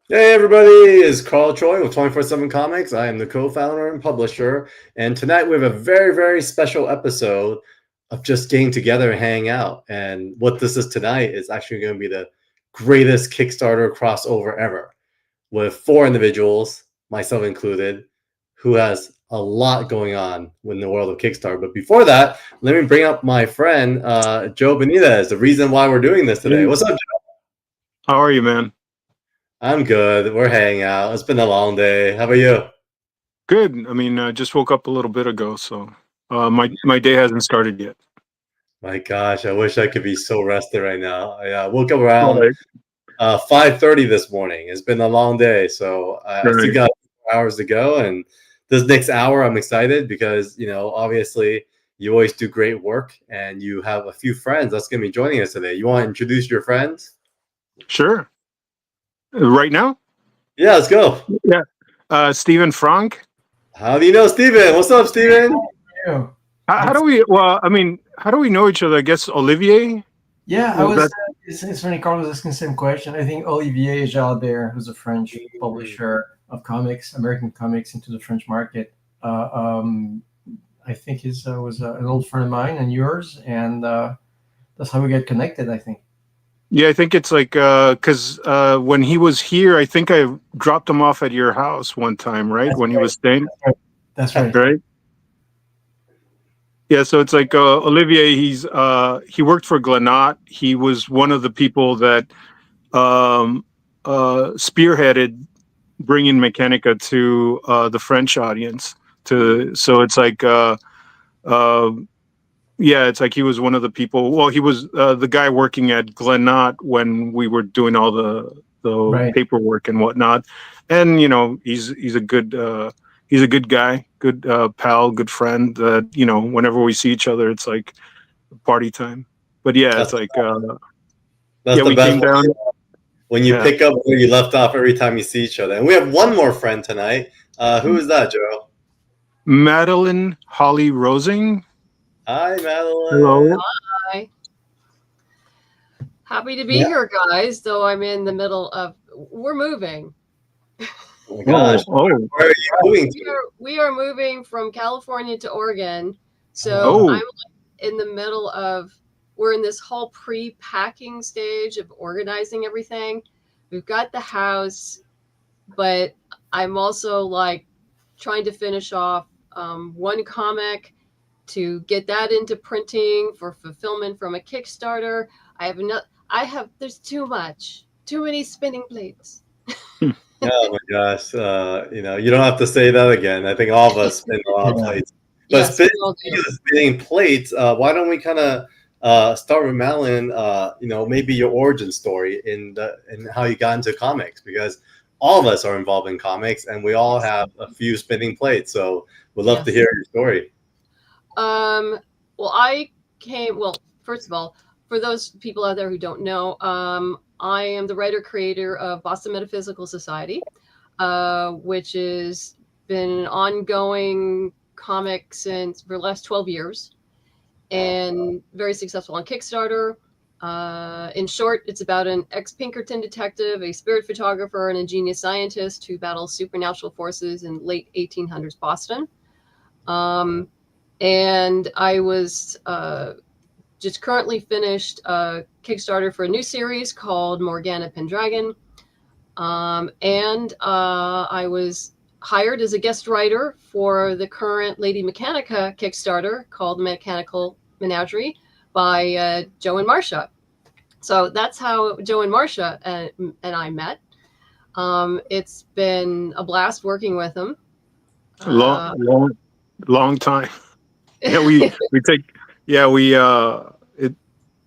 Hey everybody, it's Carl Choi with 24/7 Comics. I am the co-founder and publisher, and tonight we have a very, very special episode of just getting together and hanging out. And what this is tonight is actually going to be the greatest Kickstarter crossover ever, with four individuals, myself included, who has a lot going on in the world of Kickstarter. But before that, let me bring up my friend Joe Benitez, the reason why we're doing this today. Hey, What's up, Joe? how are you, man? I'm good. We're hanging out. It's been a long day. How about you? Good. I mean, I just woke up a little bit ago, so my day hasn't started yet. My gosh, I wish I could be so rested right now. I woke up around Right. 5:30 this morning. It's been a long day, so I still Right. got 4 hours to go. And this next hour, I'm excited because obviously, you always do great work, and you have a few friends that's going to be joining us today. You want to introduce your friends? Sure. Right now? Yeah, let's go. Yeah. Stephan Franck. How do you know Steven? What's up, Steven? Yeah, How do we? Well, I mean, how do we know each other? I guess Olivier. yeah. I Was was. that It's funny. Carl was asking the same question. I think Olivier is out there, who's a French publisher of comics, American comics, into the French market. Uh, um, I think he was an old friend of mine and yours, and that's how we get connected. I think. Yeah, I think it's like because when he was here, I think I dropped him off at your house one time, right? That's When he right. was staying, That's right. right? Yeah, so it's like Olivier. He worked for Glenat. He was one of the people that um, spearheaded bringing Mechanica to the French audience. So it's like uh, yeah, it's like he was one of the people. Well, he was the guy working at Glenat when we were doing all the Right. paperwork and whatnot. And he's a good he's a good guy, good pal, good friend. That whenever we see each other, it's like party time. But yeah, it's That's like that's yeah, the we best came one. down. When you Yeah, pick up where you left off every time you see each other. And we have one more friend tonight. Who is that, Joe? Madeleine Holly-Rosing. Hi, Madeline. Hello. Hi. Happy to be Yeah. here, guys, though I'm in the middle of we're moving. Oh my Oh, gosh. oh, Where are you moving We to? are we are moving from California to Oregon. So Oh, I'm oh. in the middle of we're in this whole pre-packing stage of organizing everything. We've got the house, but I'm also like trying to finish off one comic to get that into printing for fulfillment from a Kickstarter. I have no, I have there's too many spinning plates. oh my gosh. You don't have to say that again. I think all of us spin a lot of Yeah. plates. But Yes, we all speaking do. of spinning plates, why don't we kind of start with Madeline, maybe your origin story in how you got into comics, because all of us are involved in comics and we all Yes, have a few spinning plates. So we'd love to yes. hear your story. Um, well, I came. Well, first of all, for those people out there who don't know, I am the writer creator of Boston Metaphysical Society, which has been an ongoing comic since for the last 12 years, and very successful on Kickstarter. In short, it's about an ex-Pinkerton detective, a spirit photographer, and a genius scientist who battles supernatural forces in late 1800s Boston. Um, and I was just currently finished a Kickstarter for a new series called Morgana Pendragon. And I was hired as a guest writer for the current Lady Mechanica Kickstarter called Mechanical Menagerie by Joe and Marcia. So that's how Joe and Marcia and I met. It's been a blast working with them. Long, Uh, long, long time. Yeah, we take. Yeah, it.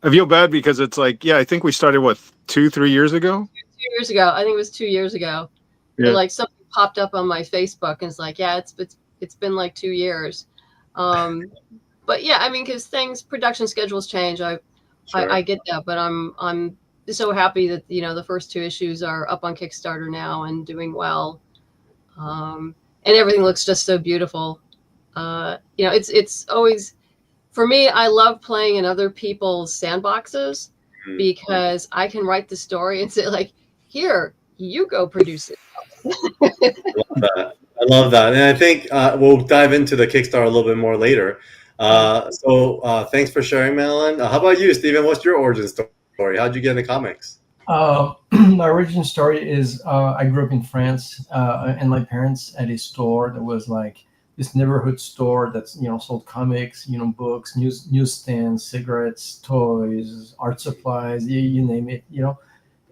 I feel bad because it's like, yeah, I think we started what 2-3 years ago. 2 years ago. I think it was 2 years ago. It, Yeah, like something popped up on my Facebook and it's like, yeah, it's been like 2 years. Um, but yeah, I mean, because things production schedules change. I Sure. get that, but I'm so happy that the first two issues are up on Kickstarter now and doing well. And everything looks just so beautiful. It's always for me. I love playing in other people's sandboxes Mhm. because I can write the story and say like, here you go produce it. I love that. And I think we'll dive into the Kickstarter a little bit more later. Thanks for sharing, Madeleine. How about you, Stephen? What's your origin story? How'd you get into comics? My origin story is I grew up in France, and my parents had a store that was like this neighborhood store that's sold comics, books, newsstands, cigarettes, toys, art supplies, you name it,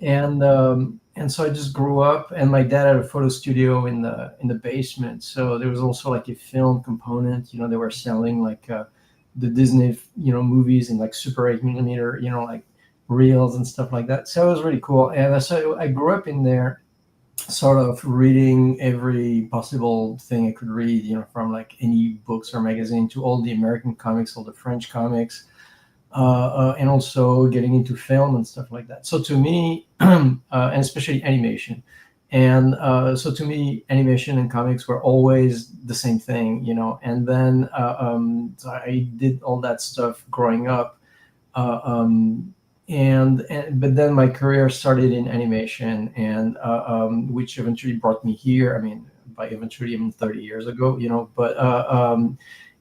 and so I just grew up, and my dad had a photo studio in the basement, so there was also like a film component. They were selling like the Disney movies in like Super 8 millimeter, like reels and stuff like that. So it was really cool, and so I grew up in there, sort of reading every possible thing I could read, from like any books or magazine to all the American comics, all the French comics. And also getting into film and stuff like that. So to me, and especially animation, and so to me, animation and comics were always the same thing, And then so I did all that stuff growing up, but then my career started in animation, and which eventually brought me here. I mean, by eventually, I mean 30 years ago, But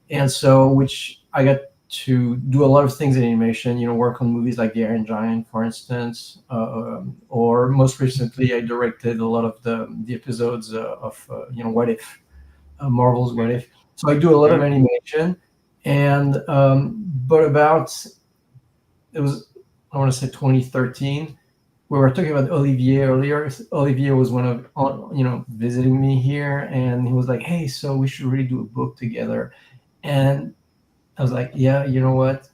and so which I got to do a lot of things in animation, work on movies like The Iron Giant, for instance, or most recently, I directed a lot of the episodes of What If, Marvel's What If. So I do a lot of animation, and but it was, I want to say 2013. We were talking about Olivier earlier. Olivier was one of visiting me here, and he was like, "Hey, so we should really do a book together," and I was like, yeah, you know what?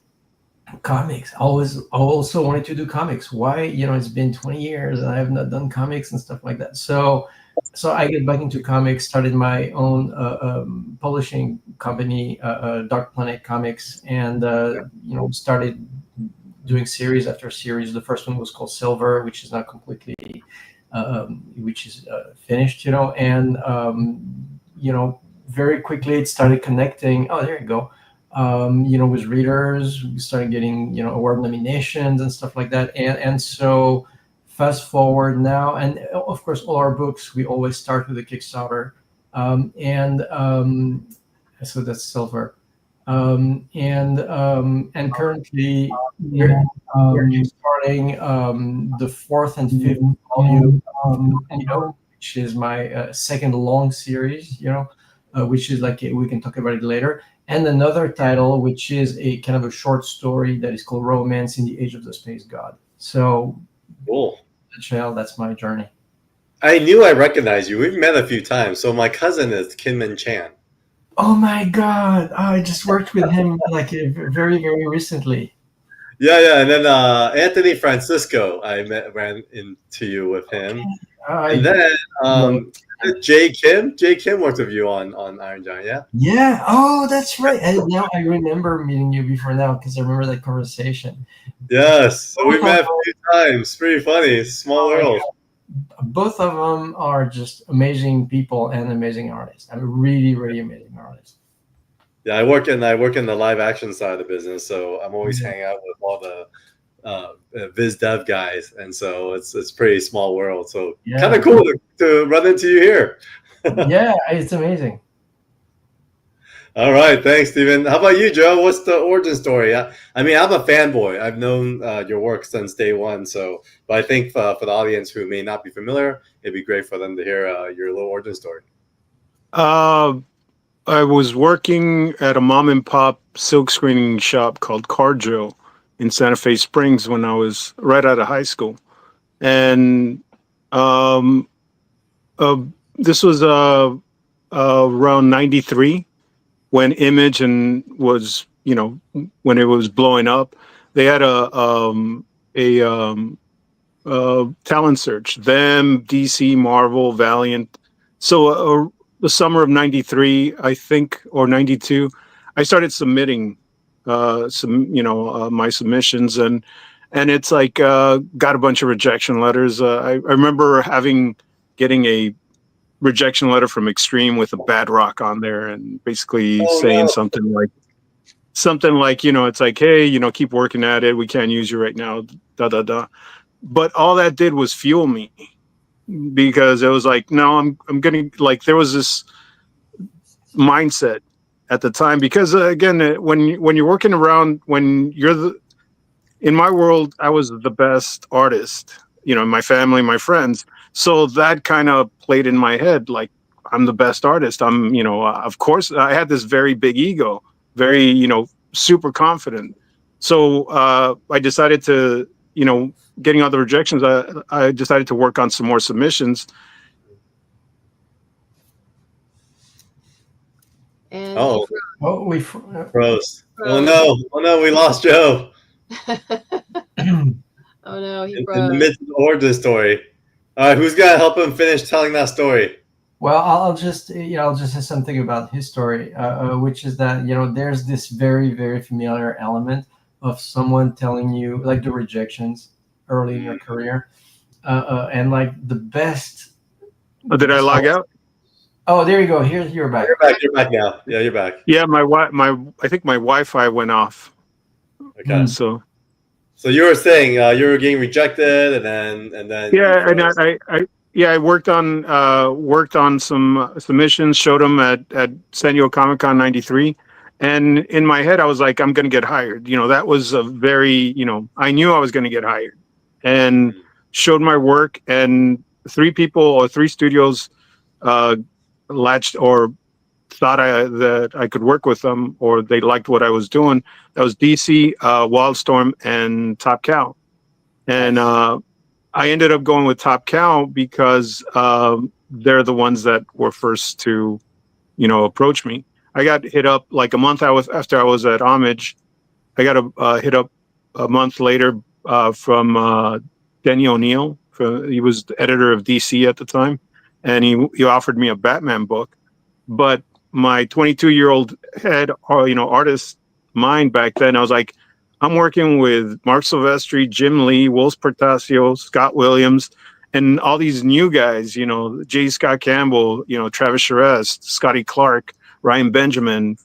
Comics. I also wanted to do comics. Why? It's been 20 years and I have not done comics and stuff like that. So I get back into comics, started my own publishing company, Dark Planet Comics, and started doing series after series. The first one was called Silver, which is now completely, finished, and very quickly it started connecting. Oh, there you go. With readers, we started getting, award nominations and stuff like that. And so fast forward now, and of course, all our books, we always start with a Kickstarter. So that's Silver. And currently we're starting the fourth and fifth volume, which is my second long series, which is like, we can talk about it later. And another title, which is a kind of a short story that is called Romance in the Age of the Space God. So, cool. That's my journey. I knew I recognized you. We've met a few times. So my cousin is Kinman Chan. Oh my God! I just worked with him like very, very recently. Yeah, and then Anthony Francisco, ran into you with him, and then Jay Kim worked with you on Iron Giant, yeah. Yeah. Oh, that's right. And now I remember meeting you before now because I remember that conversation. Yes, so we met a few times. Pretty funny. Small world. Both of them are just amazing people and amazing artists. I'm really, really amazing artists. Yeah, I work in the live action side of the business, so I'm always hanging out with all the Viz Dev guys, and so it's pretty small world. So kind of cool to run into you here. Yeah, it's amazing. All right, thanks, Stephen. How about you, Joe? What's the origin story? I mean, I'm a fanboy. I've known your work since day one. But I think for the audience who may not be familiar, it'd be great for them to hear your little origin story. I was working at a mom and pop silk screening shop called Carjo in Santa Fe Springs when I was right out of high school, and this was around '93. When Image was, when it was blowing up, they had a talent search. Them, DC, Marvel, Valiant. So the summer of '93, I think, or '92, I started submitting my submissions, and it's like got a bunch of rejection letters. I remember getting a rejection letter from Extreme with a bad rock on there, and basically saying something like, it's like, hey, keep working at it. We can't use you right now. But all that did was fuel me. because it was like, no, I'm gonna, like, there was this mindset at the time, because again, when you're working around, when you're in my world, I was the best artist, my family, my friends. So that kind of played in my head, like, I'm the best artist. Of course, I had this very big ego, very, super confident. So I decided to, getting all the rejections, I decided to work on some more submissions. And Oh, we froze. Oh no, we lost Joe. Oh no, he in froze. the midst of the origin story. All right, who's gonna help him finish telling that story? Well, I'll just say something about his story, which is that there's this very, very familiar element of someone telling you, like, the rejections early in your career, and like the best. Oh, did I log out? Oh, there you go. You're back. You're back now. Yeah, you're back. Yeah, I think my Wi-Fi went off. Okay. So you were saying you were getting rejected, and then yeah, and I worked on some submissions, showed them at San Diego Comic-Con '93, and in my head I was like, I'm going to get hired. That was a very, I knew I was going to get hired, and showed my work, and three studios latched or thought that I could work with them, or they liked what I was doing. That was DC, Wildstorm, and Top Cow. And I ended up going with Top Cow because they're the ones that were first to, approach me. I got hit up like a month after I was at Homage. I got hit up a month later from Denny O'Neil. He was the editor of DC at the time, and he offered me a Batman book. But my 22-year-old head, artist mind back then, I was like, I'm working with Mark Silvestri, Jim Lee, Wolf Portacio, Scott Williams, and all these new guys, J. Scott Campbell, Travis Charest, Scotty Clark, Ryan Benjamin,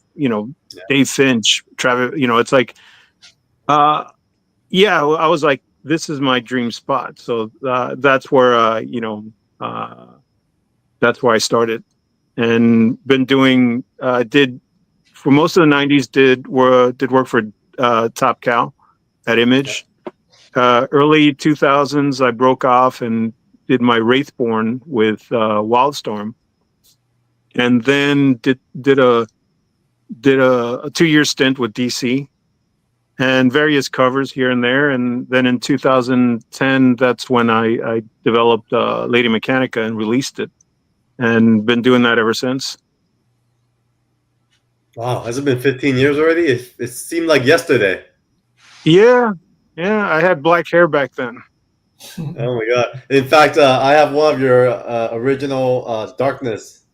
Dave Finch, Travis, it's like, I was like, this is my dream spot. So that's where, that's where I started, and been doing, did for most of the 90s, did work for Top Cow at Image. Early 2000s, I broke off and did my Wraithborn with Wildstorm, and then did a 2-year stint with DC, and various covers here and there. And then in 2010, that's when I developed Lady Mechanica and released it, and been doing that ever since. Wow, has it been 15 years already? It seemed like yesterday. Yeah, I had black hair back then. Oh my god! In fact, I have one of your original Darkness.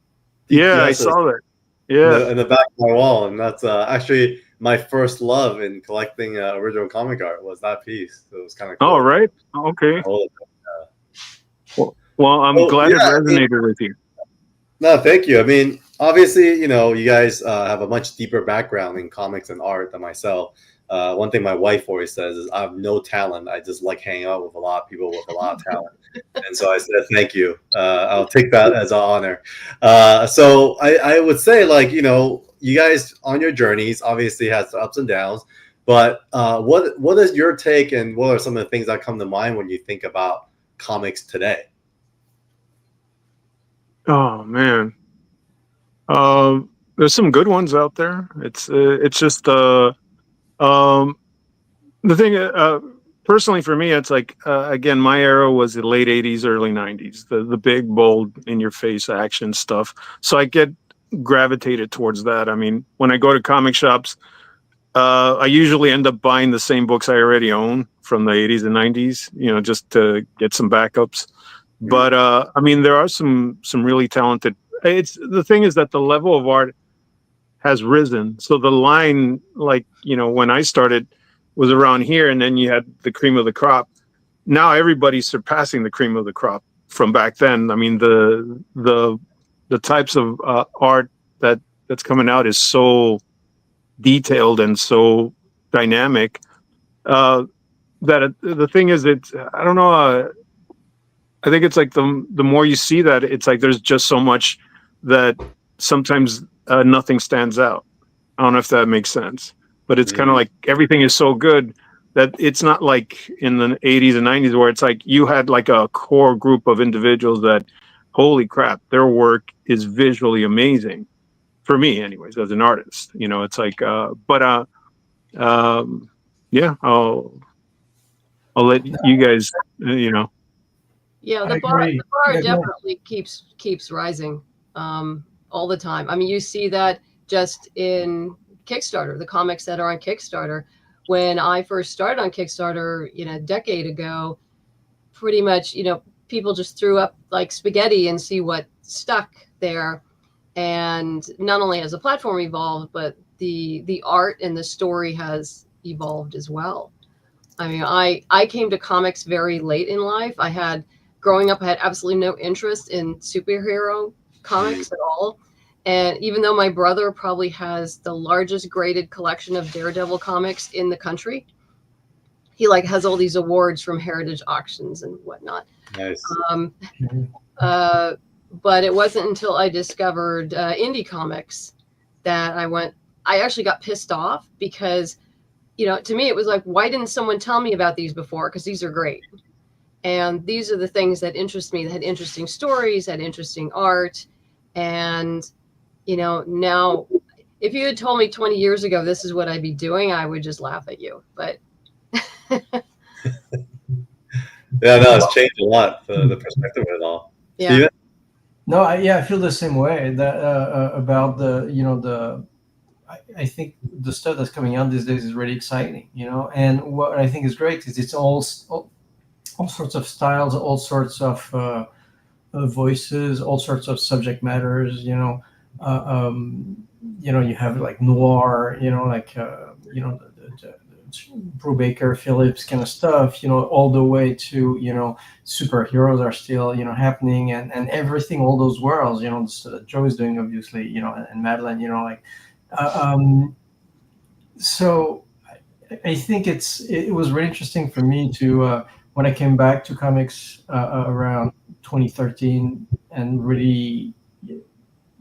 Yeah, I saw that. Yeah, in the back of my wall, and that's actually my first love in collecting original comic art, was that piece. So it was kind of cool. Oh, right. Okay. Well, I'm glad it resonated with you. No, thank you. I mean, obviously, you guys have a much deeper background in comics and art than myself. One thing my wife always says is I have no talent. I just like hanging out with a lot of people with a lot of talent. And so I said, thank you. I'll take that as an honor. So I would say, like, you guys on your journeys obviously has ups and downs, but what is your take, and what are some of the things that come to mind when you think about comics today? Oh man, there's some good ones out there. It's just the thing. Personally, for me, it's like again, my era was the late '80s, early '90s, the big, bold, in-your-face action stuff. So I get gravitated towards that. I mean, when I go to comic shops, I usually end up buying the same books I already own from the '80s and '90s, just to get some backups. But I mean, there are some really talented. The thing is that the level of art has risen. So the line, like, when I started, was around here, and then you had the cream of the crop. Now everybody's surpassing the cream of the crop from back then. I mean, the types of art that's coming out is so detailed and so dynamic that the thing is, I don't know. I think it's like the more you see that, it's like there's just so much that sometimes nothing stands out. I don't know if that makes sense, but it's kind of like everything is so good that it's not like in the 80s and 90s where it's like you had like a core group of individuals that, holy crap, their work is visually amazing. For me, anyways, as an artist, you know, it's like, yeah, I'll let you guys, you know. Yeah, I the bar agree. Yeah, go ahead. definitely keeps rising all the time. I mean, you see that just in Kickstarter, the comics that are on Kickstarter. When I first started on Kickstarter, you know, a decade ago, pretty much, you know, people just threw up like spaghetti and see what stuck there. And not only has the platform evolved, but the art and the story has evolved as well. I mean, I came to comics very late in life. Growing up, I had absolutely no interest in superhero comics at all. And even though my brother probably has the largest graded collection of Daredevil comics in the country, he like has all these awards from heritage auctions and whatnot. Nice. But it wasn't until I discovered indie comics that I actually got pissed off because, you know, to me, it was like, why didn't someone tell me about these before? Because these are great. And these are the things that interest me, that had interesting stories, had interesting art. And, you know, now if you had told me 20 years ago, this is what I'd be doing, I would just laugh at you. But Yeah, no, it's changed a lot, the perspective of it all. yeah. Steven? No, I feel the same way that about the, you know, I think the stuff that's coming out these days is really exciting, you know. And what I think is great is it's all sorts of styles, all sorts of voices, all sorts of subject matters, you know. You know, you have like noir, you know, like you know, the Brubaker, Phillips kind of stuff, you know, all the way to, you know, superheroes are still, you know, happening, and everything, all those worlds, you know, the stuff that Joe is doing, obviously, you know, and Madeleine, you know, like, so I think it was really interesting for me to when I came back to comics around 2013 and really,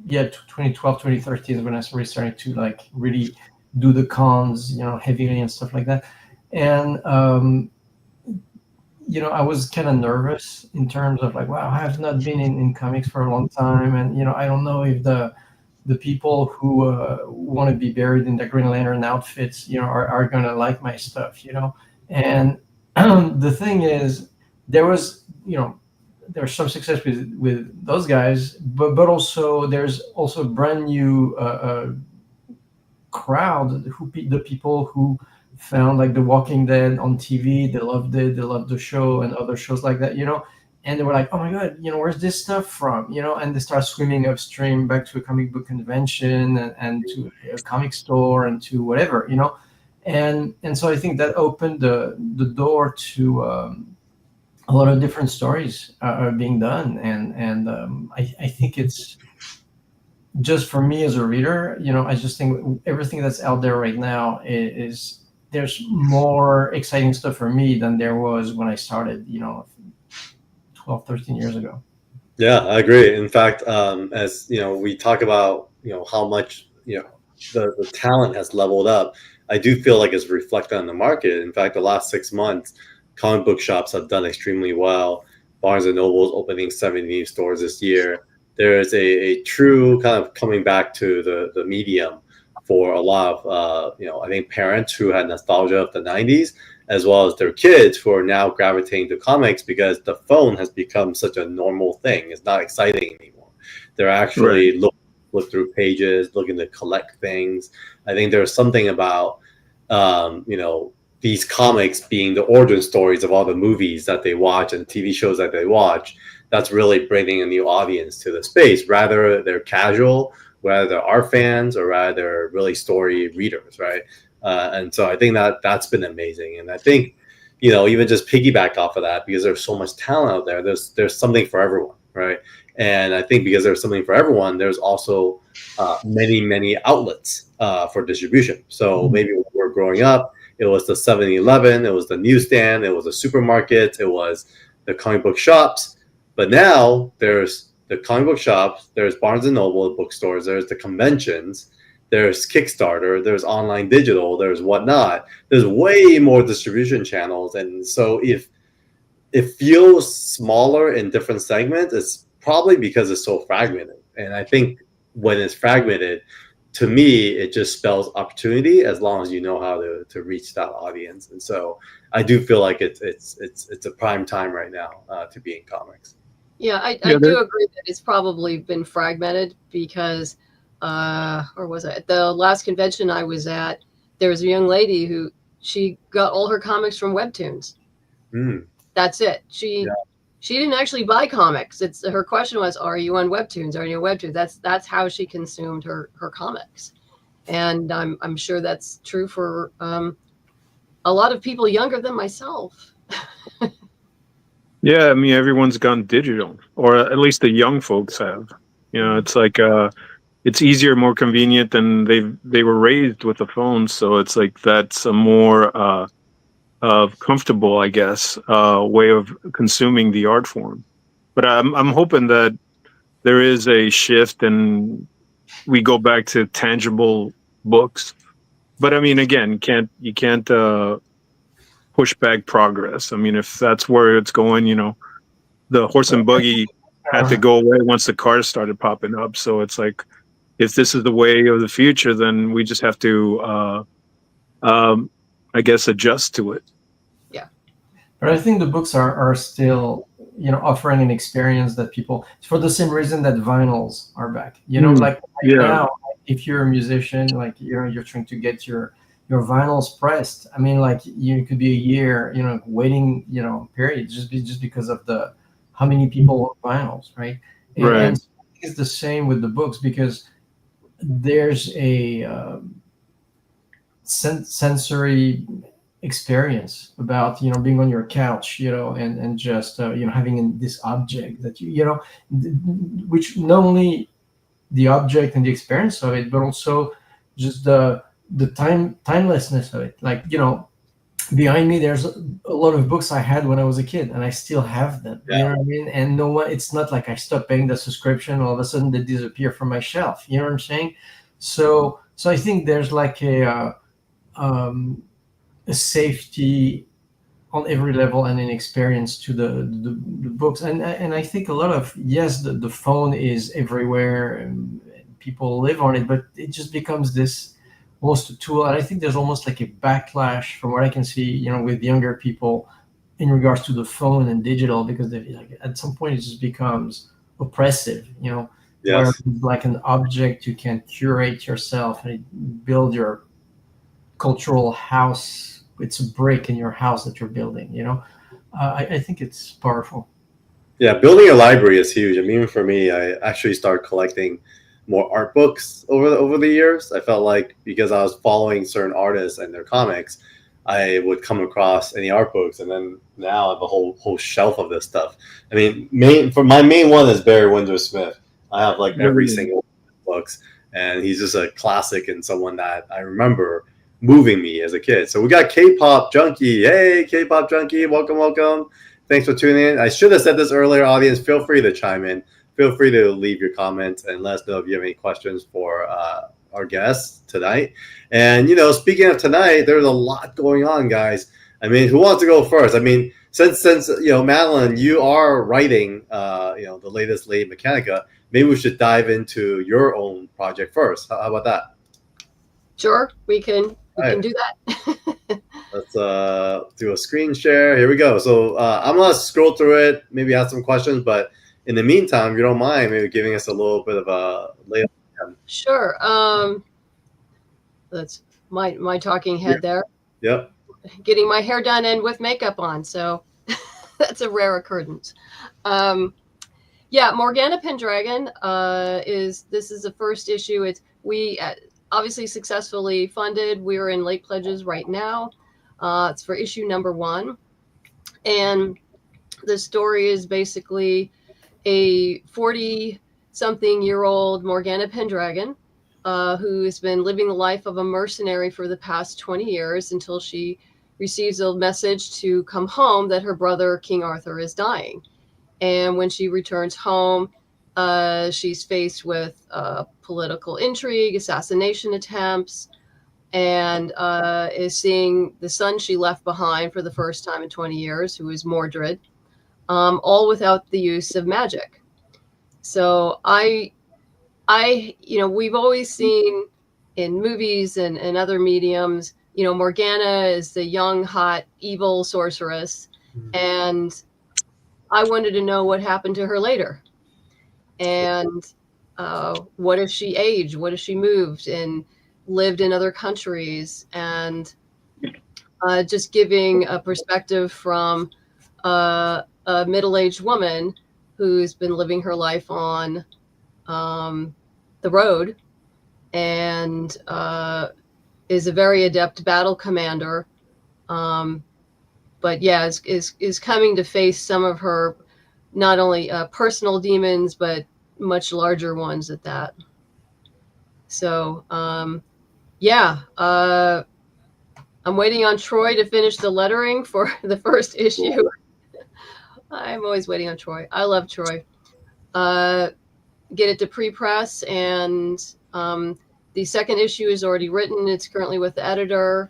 yeah, 2012, 2013 is when I really started to like really do the cons, you know, heavily and stuff like that. And, you know, I was kind of nervous in terms of like, wow, I have not been in comics for a long time. And, you know, I don't know if the people who want to be buried in the Green Lantern outfits, you know, are going to like my stuff, you know. And the thing is, there was, you know, there's some success with those guys, but also there's also a brand new crowd, the people who found like The Walking Dead on TV, they loved it, they loved the show and other shows like that, you know. And they were like, oh my God, you know, where's this stuff from? You know, and they start swimming upstream back to a comic book convention and to a comic store and to whatever, you know. And so I think that opened the door to a lot of different stories are being done. And I think it's just for me as a reader, you know, I just think everything that's out there right now is there's more exciting stuff for me than there was when I started, you know, 12, 13 years ago. Yeah, I agree. In fact, as you know, we talk about, you know, how much, you know, the talent has leveled up. I do feel like it's reflected on the market. In fact, the last 6 months, comic book shops have done extremely well. Barnes and Noble's opening 70 new stores this year. There is a true kind of coming back to the medium for a lot of, you know, I think parents who had nostalgia of the 90s, as well as their kids who are now gravitating to comics because the phone has become such a normal thing. It's not exciting anymore. They're actually look through pages, looking to collect things. I think there's something about, you know, these comics being the origin stories of all the movies that they watch and TV shows that they watch. That's really bringing a new audience to the space. Rather they're casual, whether they're art fans or rather they're really story readers, right? And so I think that's been amazing. And I think, you know, even just piggyback off of that, because there's so much talent out there, there's something for everyone, right? And I think because there's something for everyone, there's also many outlets for distribution. So maybe when we're growing up, it was the 7-Eleven, it was the newsstand, it was the supermarket, it was the comic book shops. But now there's the comic book shops, there's Barnes and Noble bookstores, there's the conventions, there's Kickstarter, there's online digital, there's whatnot. There's way more distribution channels, and so if it feels smaller in different segments, it's probably because it's so fragmented. And I think when it's fragmented, to me, it just spells opportunity as long as you know how to reach that audience. And so I do feel like it's a prime time right now to be in comics. Yeah, I do agree that it's probably been fragmented because, or was it at the last convention I was at? There was a young lady who she got all her comics from webtoons. That's it. She didn't actually buy comics. It's her question was, "Are you on webtoons? Are you on webtoons?" That's how she consumed her comics, and I'm sure that's true for a lot of people younger than myself. Yeah, I mean, everyone's gone digital, or at least the young folks have. You know, it's like it's easier, more convenient, than they were raised with the phone. So it's like that's a more comfortable, I guess, way of consuming the art form. But I'm hoping that there is a shift and we go back to tangible books. But I mean, again, you can't push back progress. I mean, if that's where it's going, you know, the horse and buggy had to go away once the cars started popping up. So it's like, if this is the way of the future, then we just have to, I guess, adjust to it. Yeah. But I think the books are still, you know, offering an experience that people, for the same reason that vinyls are back. You know, like now, if you're a musician, like, you know, you're trying to get your vinyls pressed. I mean, like, you could be a year, you know, waiting, you know, period, just because of how many people want vinyls, right? And it's the same with the books, because there's a sensory experience about, you know, being on your couch, you know, and just you know, having this object that you know, which not only the object and the experience of it, but also just the timelessness of it. Like, you know, behind me there's a lot of books I had when I was a kid, and I still have them. You know what I mean? And no one, it's not like I stopped paying the subscription, all of a sudden they disappear from my shelf. You know what I'm saying? So I think there's like a safety on every level and an experience to the books. And I think a lot of, yes, the phone is everywhere and people live on it, but it just becomes this almost a tool. And I think there's almost like a backlash from what I can see, you know, with younger people in regards to the phone and digital, because like, at some point it just becomes oppressive, you know. Where it's like an object you can curate yourself and build your cultural house. It's a brick in your house that you're building, you know. I think it's powerful. Yeah, building a library is huge. I mean, for me, I actually started collecting more art books over the years. I felt like because I was following certain artists and their comics, I would come across any art books, and then now I have a whole shelf of this stuff. I mean, my main one is Barry Windsor Smith. I have like every single books, and he's just a classic and someone that I remember moving me as a kid. So we got K-pop junkie. Hey, K-pop junkie, welcome. Thanks for tuning in. I should have said this earlier, audience. Feel free to chime in. Feel free to leave your comments and let us know if you have any questions for our guests tonight. And, you know, speaking of tonight, there's a lot going on, guys. I mean, who wants to go first? I mean, since you know, Madeleine, you are writing, you know, the latest Lady Mechanica, maybe we should dive into your own project first. How about that? Sure, we can do that. Let's do a screen share. Here we go. So I'm gonna scroll through it, maybe ask some questions, but in the meantime, if you don't mind, maybe giving us a little bit of a layout. Sure. That's my talking head there. Yep. Getting my hair done and with makeup on, so that's a rare occurrence. Yeah, Morgana Pendragon is the first issue. We obviously successfully funded. We're in late pledges right now. It's for issue number 1, and the story is basically a 40-something-year-old Morgana Pendragon who has been living the life of a mercenary for the past 20 years until she receives a message to come home that her brother, King Arthur, is dying. And when she returns home, she's faced with political intrigue, assassination attempts, and is seeing the son she left behind for the first time in 20 years, who is Mordred, all without the use of magic. So we've always seen in movies and other mediums, Morgana is the young, hot, evil sorceress. And I wanted to know what happened to her later. And what if she aged? What if she moved and lived in other countries? And just giving a perspective from a middle-aged woman who's been living her life on the road and is a very adept battle commander. But yeah, is coming to face some of her not only personal demons, but much larger ones at that. So yeah, I'm waiting on Troy to finish the lettering for the first issue. I'm always waiting on Troy. I love Troy. Get it to pre-press, and the second issue is already written. It's currently with the editor,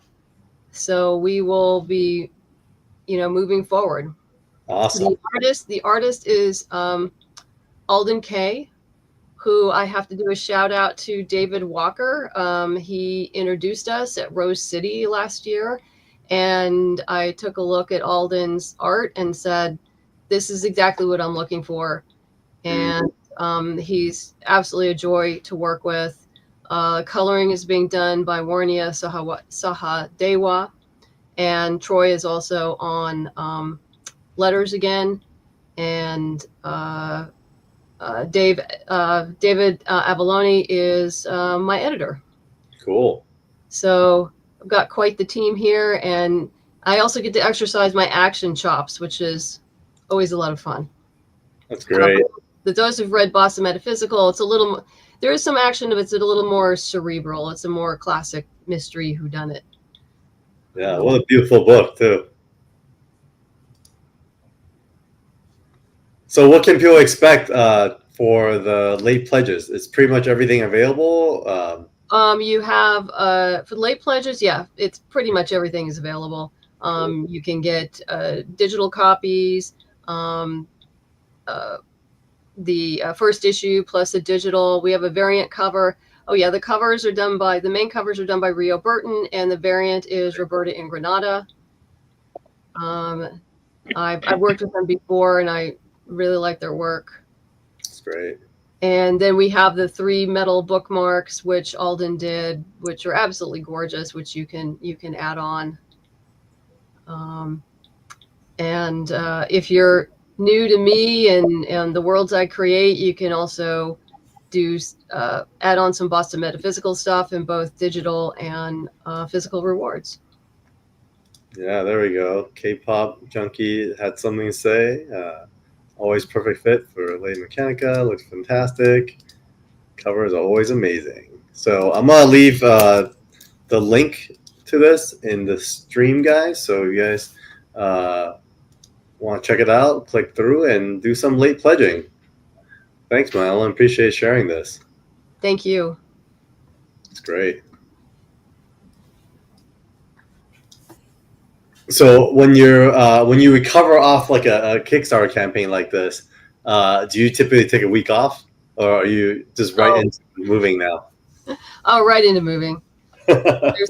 so we will be, moving forward. Awesome. The artist is Alden Kay, who I have to do a shout out to David Walker. He introduced us at Rose City last year, and I took a look at Alden's art and said, this is exactly what I'm looking for. And he's absolutely a joy to work with. Coloring is being done by Warnia Sahadewa, and Troy is also on letters again. And David Avalone is my editor. Cool. So I've got quite the team here, and I also get to exercise my action chops, which is always a lot of fun. That's great. Those who've read Boston Metaphysical, it's a little, there is some action, but it's a little more cerebral. It's a more classic mystery whodunit. Yeah, what a beautiful book too. So what can people expect for the late pledges? Is pretty much everything available? You have for late pledges, yeah, it's pretty much everything is available. You can get digital copies, the first issue plus a digital. We have a variant cover. Oh yeah, the main covers are done by Rio Burton, and the variant is Roberta in Granada. I've worked with them before, and I really like their work. That's great. And then we have the 3 metal bookmarks, which Alden did, which are absolutely gorgeous, which you can add on. And if you're new to me and the worlds I create, you can also do add on some Boston Metaphysical stuff in both digital and physical rewards. Yeah, there we go. K-pop junkie had something to say. Always perfect fit for Lady Mechanica. Looks fantastic. Cover is always amazing. So I'm gonna leave the link to this in the stream, guys. So you guys want to check it out, click through and do some late pledging. Thanks, Madeleine. Appreciate sharing this. Thank you. It's great. So when you recover off like a Kickstarter campaign like this, do you typically take a week off, or are you just right into moving now? Oh, right into moving. There's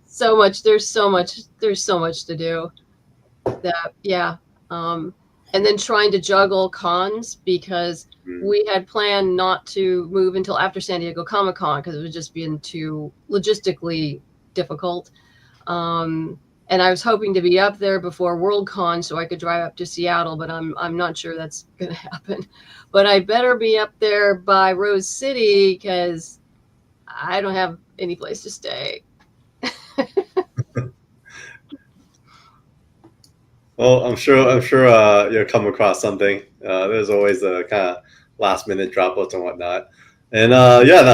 so much to do. That yeah. And then trying to juggle cons, because we had planned not to move until after San Diego Comic-Con because it was just being too logistically difficult. And I was hoping to be up there before Worldcon so I could drive up to Seattle, but I'm not sure that's going to happen. But I better be up there by Rose City because I don't have any place to stay. Well, I'm sure you'll come across something. There's always a kind of last minute dropouts and whatnot. And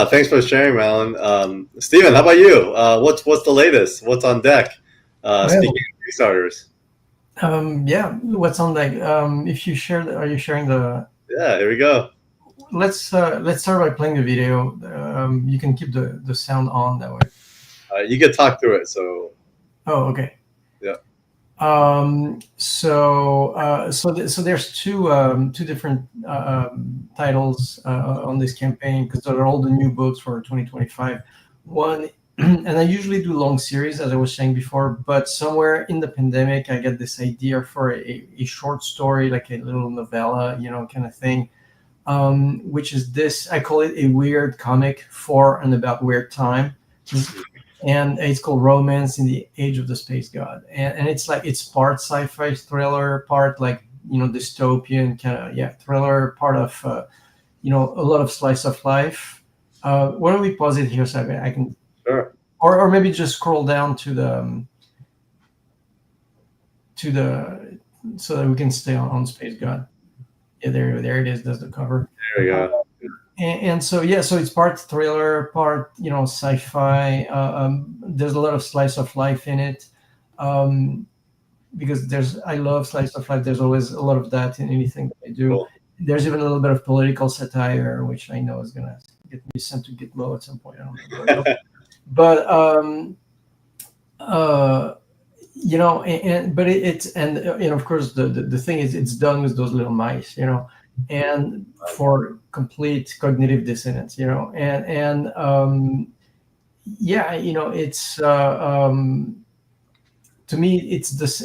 thanks for sharing, Madeleine. Stephen, how about you? What's the latest? What's on deck? Speaking of Kickstarters. Yeah, what's on like if you share are you sharing the Yeah, here we go. let's start by playing the video. You can keep the sound on that way. You can talk through it. So Oh, okay. yeah. So there's two different titles on this campaign because they're all the new books for 2025. One, and I usually do long series, as I was saying before, but somewhere in the pandemic, I get this idea for a short story, like a little novella, kind of thing, which is this. I call it a weird comic for and about weird time. And it's called Romance in the Age of the Space God, and it's like it's part sci-fi thriller, part like dystopian kind of thriller, part of a lot of slice of life. Why don't we pause it here so I can, Sure. or maybe just scroll down to the so that we can stay on Space God. Yeah, there it is. That's the cover. There we go. And so so it's part thriller, part sci-fi. There's a lot of slice of life in it, because I love slice of life. There's always a lot of that in anything that I do. Cool. There's even a little bit of political satire, which I know is gonna get me sent to Gitmo at some point. I don't know, but but it's and of course the thing is it's done with those little mice, and for complete cognitive dissonance, and it's to me it's this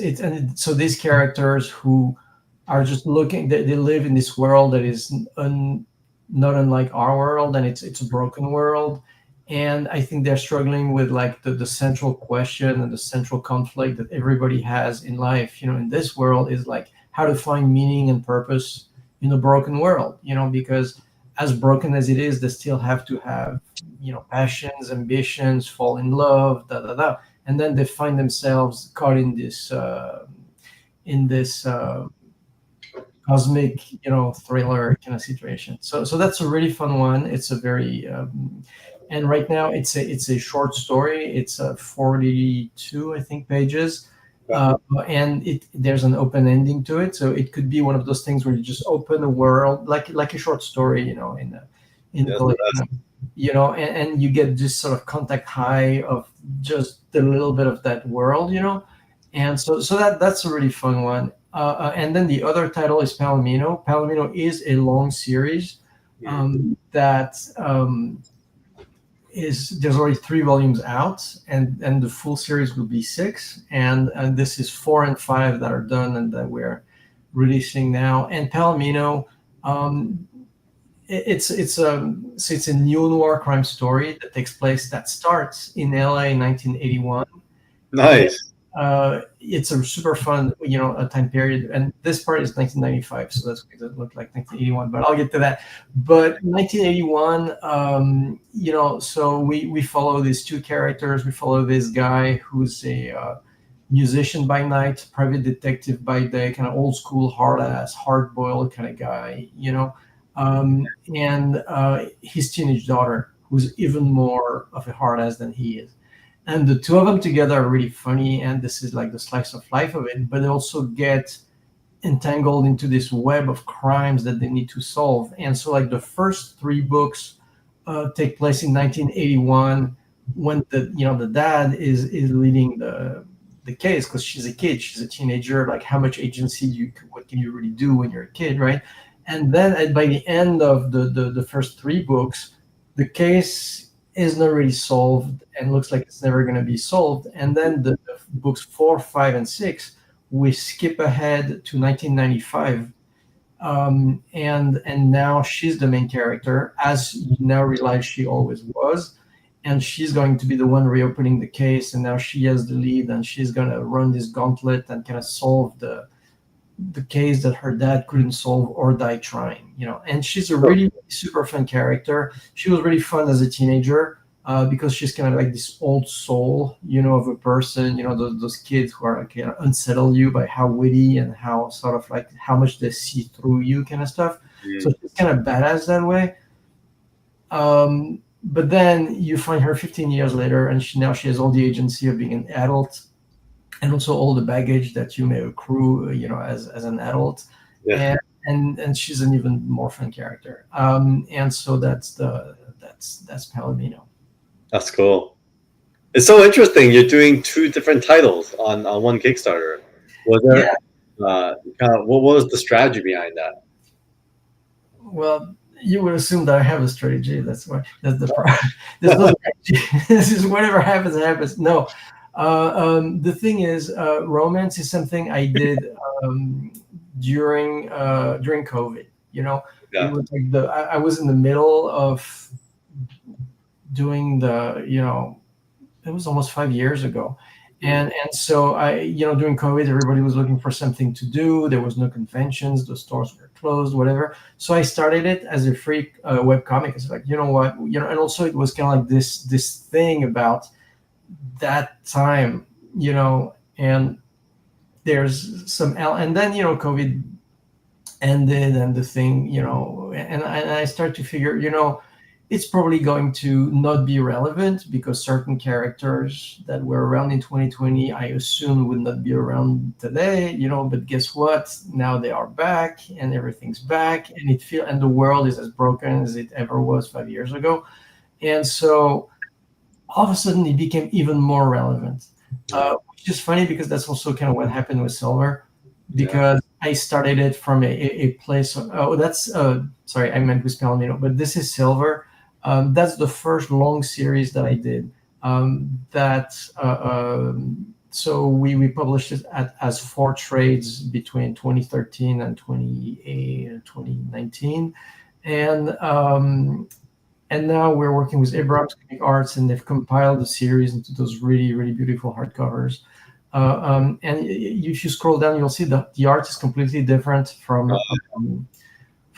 so these characters who are just looking, they live in this world that is not unlike our world, and it's a broken world. And I think they're struggling with like the central question and the central conflict that everybody has in life, in this world, is like how to find meaning and purpose in a broken world, because as broken as it is, they still have to have, passions, ambitions, fall in love, and then they find themselves caught in this cosmic, thriller kind of situation. So that's a really fun one. It's a very and right now it's a short story. It's 42, I think, pages. And there's an open ending to it, so it could be one of those things where you just open a world like a short story, in the collection, and you get this sort of contact high of just a little bit of that world, and so that's a really fun one. And then the other title is Palomino. Palomino is a long series that there's already 3 volumes out, and the full series will be 6, and this is 4 and 5 that are done and that we're releasing now. And Palomino, it's a neo-noir crime story that starts in LA in 1981. Nice. It's a super fun, a time period, and this part is 1995, so that's going to look like 1981, but I'll get to that. But 1981, so we follow these 2 characters. We follow this guy who's a musician by night, private detective by day, kind of old school, hard-boiled kind of guy, and his teenage daughter, who's even more of a hard ass than he is. And the 2 of them together are really funny, and this is like the slice of life of it, but they also get entangled into this web of crimes that they need to solve. And so like the first 3 books take place in 1981, when the dad is leading the case, because she's a kid, she's a teenager. Like, how much agency what can you really do when you're a kid, right? And then by the end of the first 3 books, the case is not really solved and looks like it's never going to be solved. And then the books 4, 5, and 6, we skip ahead to 1995, and now she's the main character, as you now realize she always was, and she's going to be the one reopening the case. And now she has the lead, and she's going to run this gauntlet and kind of solve the case that her dad couldn't solve or die trying, and she's a really super fun character. She was really fun as a teenager because she's kind of like this old soul, of a person, those kids who are like, unsettle you by how witty and how sort of like how much they see through you kind of stuff. So she's kind of badass that way. But then you find her 15 years later, and she has all the agency of being an adult. and also all the baggage that you may accrue, as an adult. Yeah. And she's an even more fun character. And so that's Palomino. That's cool. It's so interesting. You're doing two different titles on one Kickstarter. Was there what was the strategy behind that? Well, you would assume that I have a strategy. That's why. That's the problem. There's no strategy. This is whatever happens, happens. No, the thing is, romance is something I did during COVID. Yeah. It was like I was in the middle of doing it was almost 5 years ago. And so during COVID, everybody was looking for something to do. There was no conventions, the stores were closed, whatever. So I started it as a free web comic. It's like, and also it was kind of like this thing about that time, and there's some, and then, COVID ended and the thing, and I started to figure, it's probably going to not be relevant because certain characters that were around in 2020, I assume would not be around today, but guess what? Now they are back and everything's back, and the world is as broken as it ever was 5 years ago. And so all of a sudden it became even more relevant, which is funny because that's also kind of what happened with Silver, because I started it from a place. Sorry, I meant with Palomino, but this is Silver. That's the first long series that I did. So we published it as 4 trades between 2013 and 2019, and now we're working with Abrams Comic Arts, and they've compiled the series into those really, really beautiful hardcovers. And if you scroll down, you'll see the art is completely different from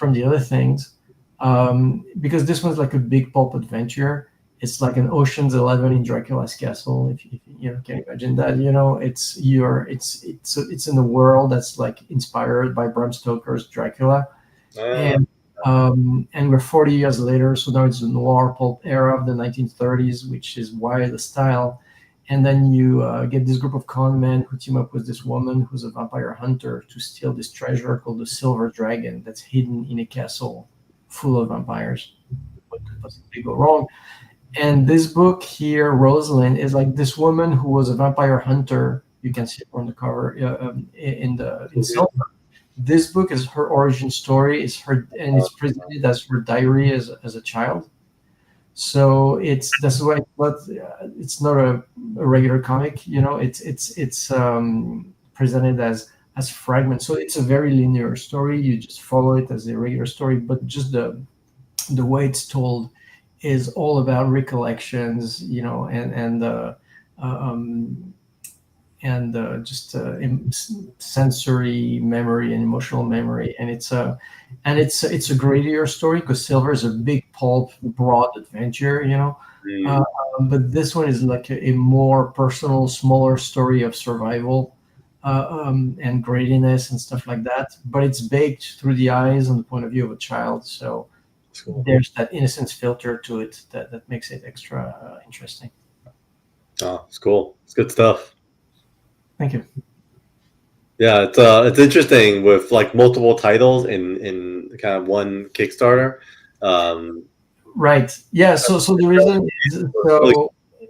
the other things. Because this one's like a big pulp adventure. It's like an Ocean's 11 in Dracula's castle. If you can imagine that, it's in a world that's like inspired by Bram Stoker's Dracula, and we're 40 years later. So now it's the noir pulp era of the 1930s, which is why the style. And then you get this group of con men who team up with this woman who's a vampire hunter to steal this treasure called the Silver Dragon that's hidden in a castle full of vampires. What could possibly go wrong? And this book here, Rosalind, is like this woman who was a vampire hunter. You can see it on the cover in Silver. This book is her origin story. It's presented as her diary as a child. So that's why it's not a regular comic. It's presented as fragments. So it's a very linear story. You just follow it as a regular story, but just the way it's told is all about recollections, and just sensory memory and emotional memory. And it's a grittier story because Silver is a big pulp, broad adventure, but this one is like a more personal, smaller story of survival. And grittiness and stuff like that, but it's baked through the eyes and the point of view of a child. So there's that innocence filter to it that makes it extra interesting. Oh, it's cool. It's good stuff. Thank you. Yeah, it's interesting with like multiple titles in kind of one Kickstarter. Right. Yeah. So the reason is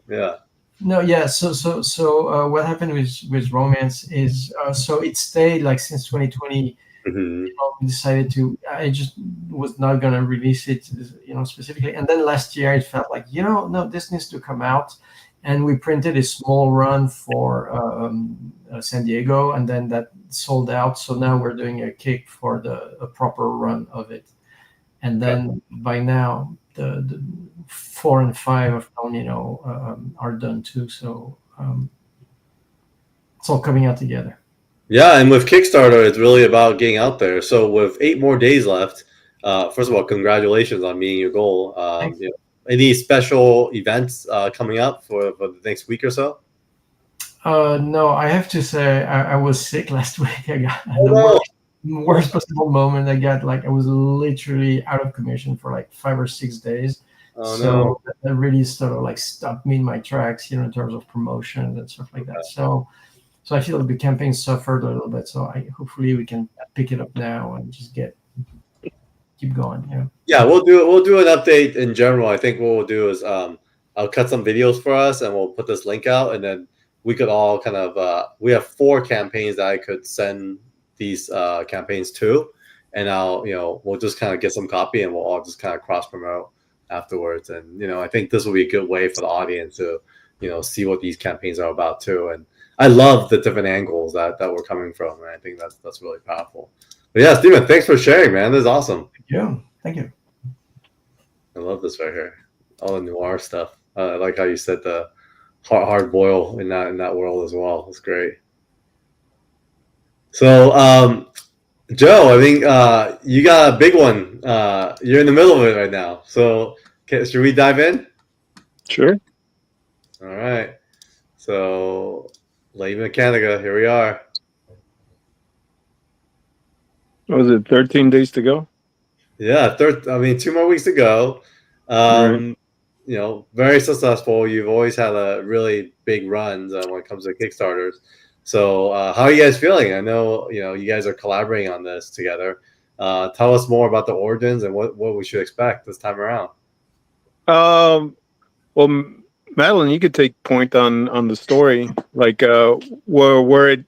yeah. No, yeah. So what happened with Romance is so it stayed like since 2020. Mm-hmm. We decided I just was not going to release it, specifically. And then last year it felt like, no, this needs to come out. And we printed a small run for San Diego, and then that sold out. So now we're doing a kick for a proper run of it. And then by now, the 4 and 5 of Palomino are done too. So it's all coming out together. Yeah, and with Kickstarter, it's really about getting out there. So with 8 more days left, first of all, congratulations on meeting your goal. Any special events coming up for the next week or so? No, I have to say I was sick last week. I got the worst possible moment. I was literally out of commission for like 5 or 6 days. That really sort of like stopped me in my tracks, in terms of promotion and stuff like that. So So I feel like the campaign suffered a little bit. So hopefully we can pick it up now and just keep going. Yeah. Yeah, we'll do an update in general. I think what we'll do is I'll cut some videos for us and we'll put this link out, and then we could all kind of we have 4 campaigns that I could send these campaigns to, and we'll just kind of get some copy and we'll all just kind of cross promote afterwards. And I think this will be a good way for the audience to see what these campaigns are about too. And I love the different angles that we're coming from, and I think that's really powerful. But yeah, Stephen, thanks for sharing, man. This is awesome. Thank you. I love this right here. All the noir stuff. I like how you said the hard boil in that world as well. It's great. So, Joe, I think you got a big one. You're in the middle of it right now. So, should we dive in? Sure. All right. So, Lady Mechanica, here we are. What was it, 13 days to go? Yeah, 2 more weeks to go. Right. Very successful. You've always had a really big runs when it comes to Kickstarters. So how are you guys feeling? I know, you guys are collaborating on this together. Tell us more about the origins and what we should expect this time around. Well, Madeleine, you could take point on the story, like where it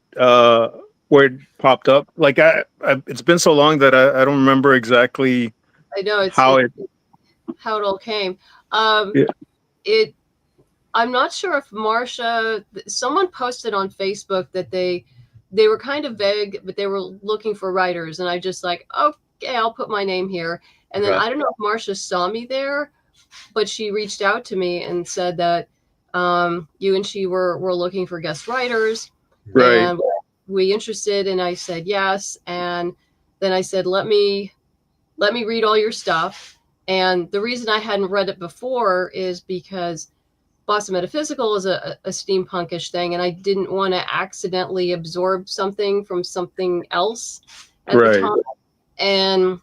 popped up. Like it's been so long that I don't remember exactly. I know how it all came. Yeah. I'm not sure if Marcia. Someone posted on Facebook that they were kind of vague, but they were looking for writers, and I just like, okay, I'll put my name here. And then I don't know if Marcia saw me there, but she reached out to me and said that you and she were looking for guest writers. Right. And we interested, and I said yes. And then I said, let me read all your stuff. And the reason I hadn't read it before is because Boston Metaphysical is a steampunkish thing, and I didn't want to accidentally absorb something from something else at the time. And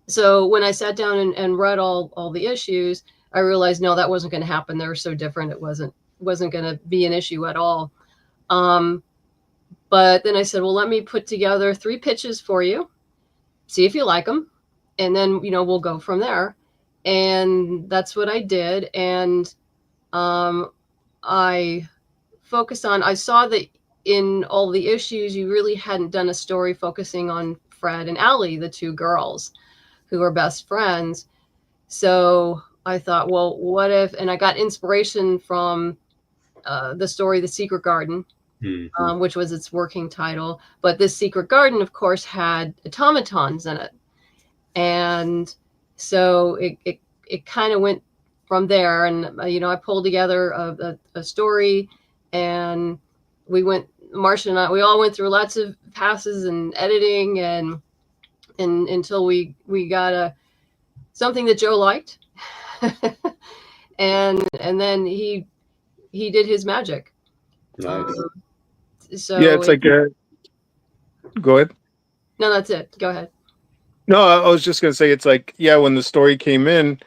so when I sat down and read all the issues, I realized, no, that wasn't going to happen. They were so different. It wasn't going to be an issue at all. But then I said, well, let me put together 3 pitches for you, see if you like them, and then, we'll go from there. And that's what I did. And I focused on, I saw that in all the issues, you really hadn't done a story focusing on Fred and Allie, the 2 girls who are best friends. So I thought, well, what if, and I got inspiration from the story, The Secret Garden, which was its working title. But this Secret Garden, of course, had automatons in it. And so it kind of went from there. And, I pulled together a story, and Marcia and I, we all went through lots of passes and editing and until we got something that Joe liked. and then he did his magic. Nice. So yeah, it's like go ahead. No, that's it. Go ahead. No, I was just gonna say, it's like, yeah, when the story came in,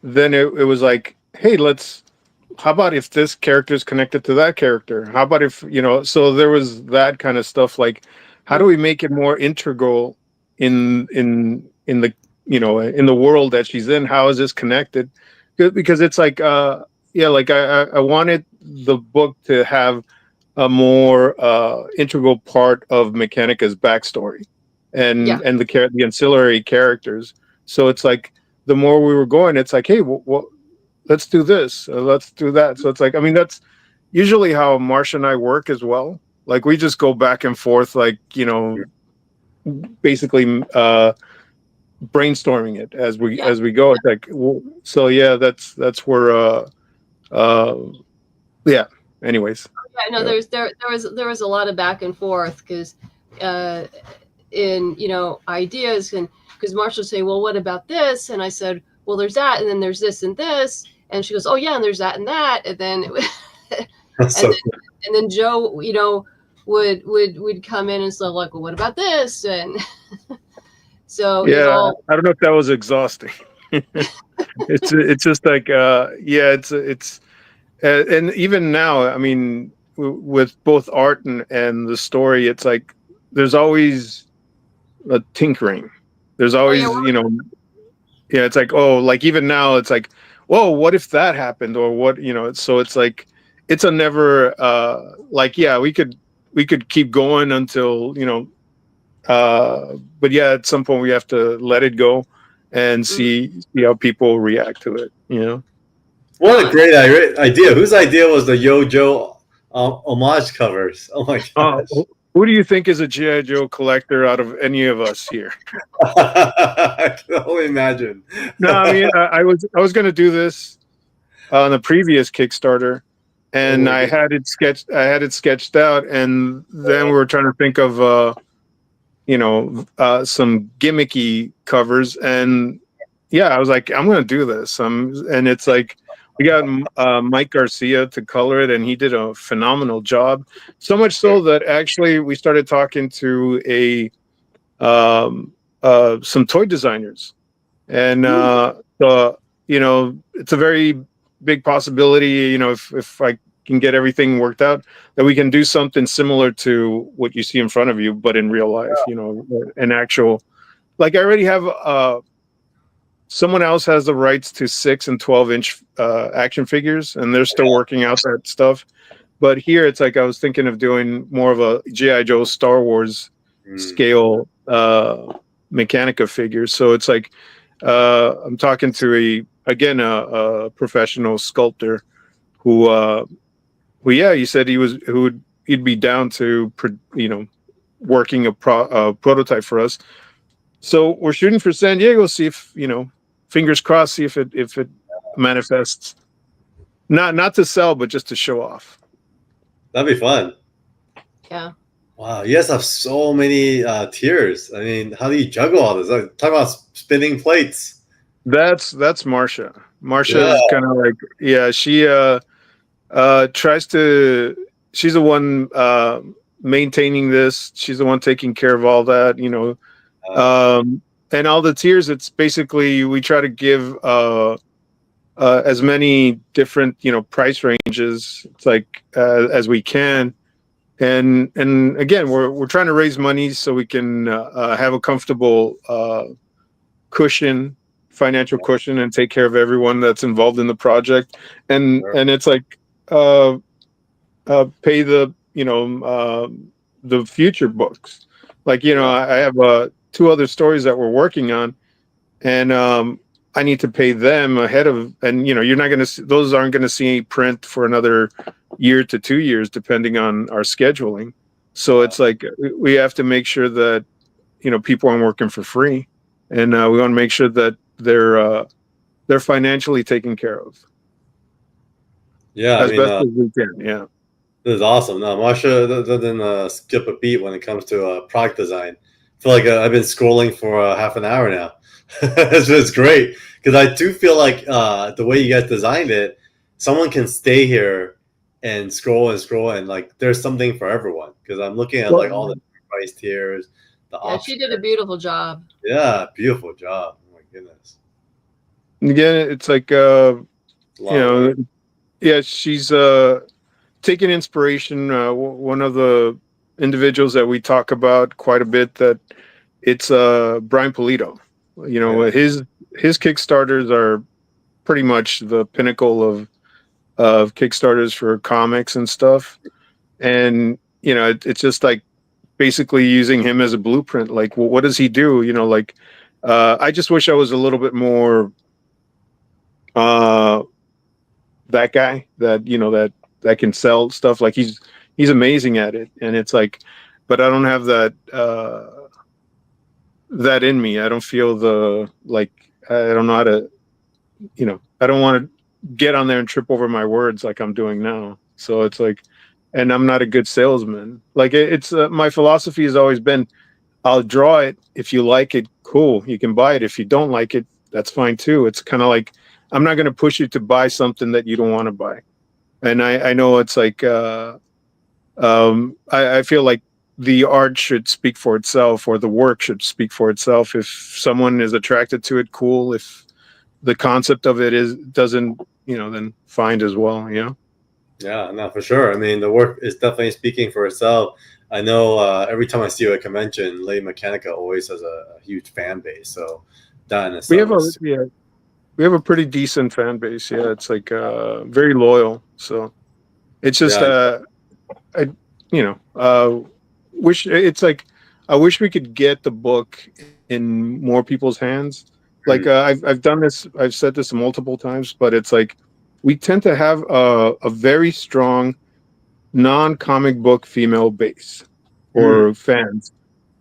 then it was like, hey, how about if this character is connected to that character? How about if, so there was that kind of stuff, like, how do we make it more integral in the, in the world that she's in? How is this connected? Because it's like, like I wanted the book to have a more integral part of Mechanica's backstory and the ancillary characters. So it's like, the more we were going, it's like, hey, well, let's do this, let's do that. So it's like, I mean, that's usually how Marcia and I work as well. Like, we just go back and forth, like, basically brainstorming it as we go. It's like, so yeah, that's where yeah. Anyways. Yeah, no, there was a lot of back and forth because in ideas, and because Marcia would say, well, what about this? And I said, well, there's that, and then there's this and this, and she goes, oh yeah, and there's that and that, and then and then Joe, would come in and say, like, well, what about this? And so yeah, I don't know if that was exhausting. It's just like it's and even now, I mean, with both art and the story, it's like there's always a tinkering. There's always, yeah, yeah, it's like, oh, like even now it's like, whoa, what if that happened, or what, so it's like it's a never like, yeah, we could keep going until, but yeah, at some point we have to let it go and see how people react to it. What a great idea! Whose idea was the Yo Joe homage covers? Oh my gosh! Who do you think is a G.I. Joe collector out of any of us here? I can only imagine. No, I mean, I was going to do this on the previous Kickstarter, and I had it sketched out, and then we were trying to think of some gimmicky covers, and yeah, I was like, I'm going to do this. And it's like we got Mike Garcia to color it, and he did a phenomenal job. So much so that actually we started talking to some toy designers, and it's a very big possibility. If I can get everything worked out, that we can do something similar to what you see in front of you, but in real life. An actual, like I already have. Someone else has the rights to 6 and 12-inch action figures, and they're still working out that stuff. But here, it's like I was thinking of doing more of a G.I. Joe Star Wars scale Mechanica figures. So it's like I'm talking to a professional sculptor who he said he'd be down to working a prototype for us. So we're shooting for San Diego. See if fingers crossed. See if it manifests. Not to sell, but just to show off. That'd be fun. Yeah. Wow, you guys have so many tiers. I mean, how do you juggle all this? Talk about spinning plates. That's Marsha. Marsha is kind of like, she tries to. She's the one maintaining this. She's the one taking care of all that. And all the tiers. It's basically we try to give as many different price ranges. It's like as we can. And again, we're trying to raise money so we can have a comfortable financial cushion, and take care of everyone that's involved in the project. And it's like pay the future books. Like I have 2 other stories that we're working on, and I need to pay them ahead of, and you're not going to, those aren't going to see print for another year to 2 years, depending on our scheduling. So it's like, we have to make sure that, people aren't working for free, and we want to make sure that they're financially taken care of. Yeah. As best as we can. Yeah. This is awesome. No, Marsha doesn't skip a beat when it comes to product design. I feel like I've been scrolling for half an hour now. It's just great, because I do feel like the way you guys designed it, someone can stay here and scroll and like there's something for everyone, because I'm looking at like all the price tiers. She did a beautiful job. Yeah, beautiful job. Oh my goodness. Again, it's like she's taking inspiration. One of the individuals that we talk about quite a bit, that it's Brian Polito. His Kickstarters are pretty much the pinnacle of Kickstarters for comics and stuff. And it's just like basically using him as a blueprint. Like, well, what does he do? I just wish I was a little bit more that guy that can sell stuff. Like he's amazing at it, and it's like, but I don't have that that in me. I don't feel I don't know how to, I don't want to get on there and trip over my words like I'm doing now. So it's like, and I'm not a good salesman. Like it's my philosophy has always been, I'll draw it. If you like it, cool, you can buy it. If you don't like it, that's fine too. It's kind of like, I'm not going to push you to buy something that you don't want to buy. And I know it's like, I feel like the art should speak for itself, or the work should speak for itself. If someone is attracted to it, cool. If the concept of it doesn't, then fine as well. Yeah, no, for sure. I mean, the work is definitely speaking for itself. I know every time I see you at a convention, Lady Mechanica always has a huge fan base. So that in We itself have a is yeah, we have a pretty decent fan base. Yeah, it's like very loyal. So it's just yeah. I you know wish it's like I wish we could get the book in more people's hands. Like I've done this. I've said this multiple times, but it's like we tend to have a very strong non-comic book female base Mm. or fans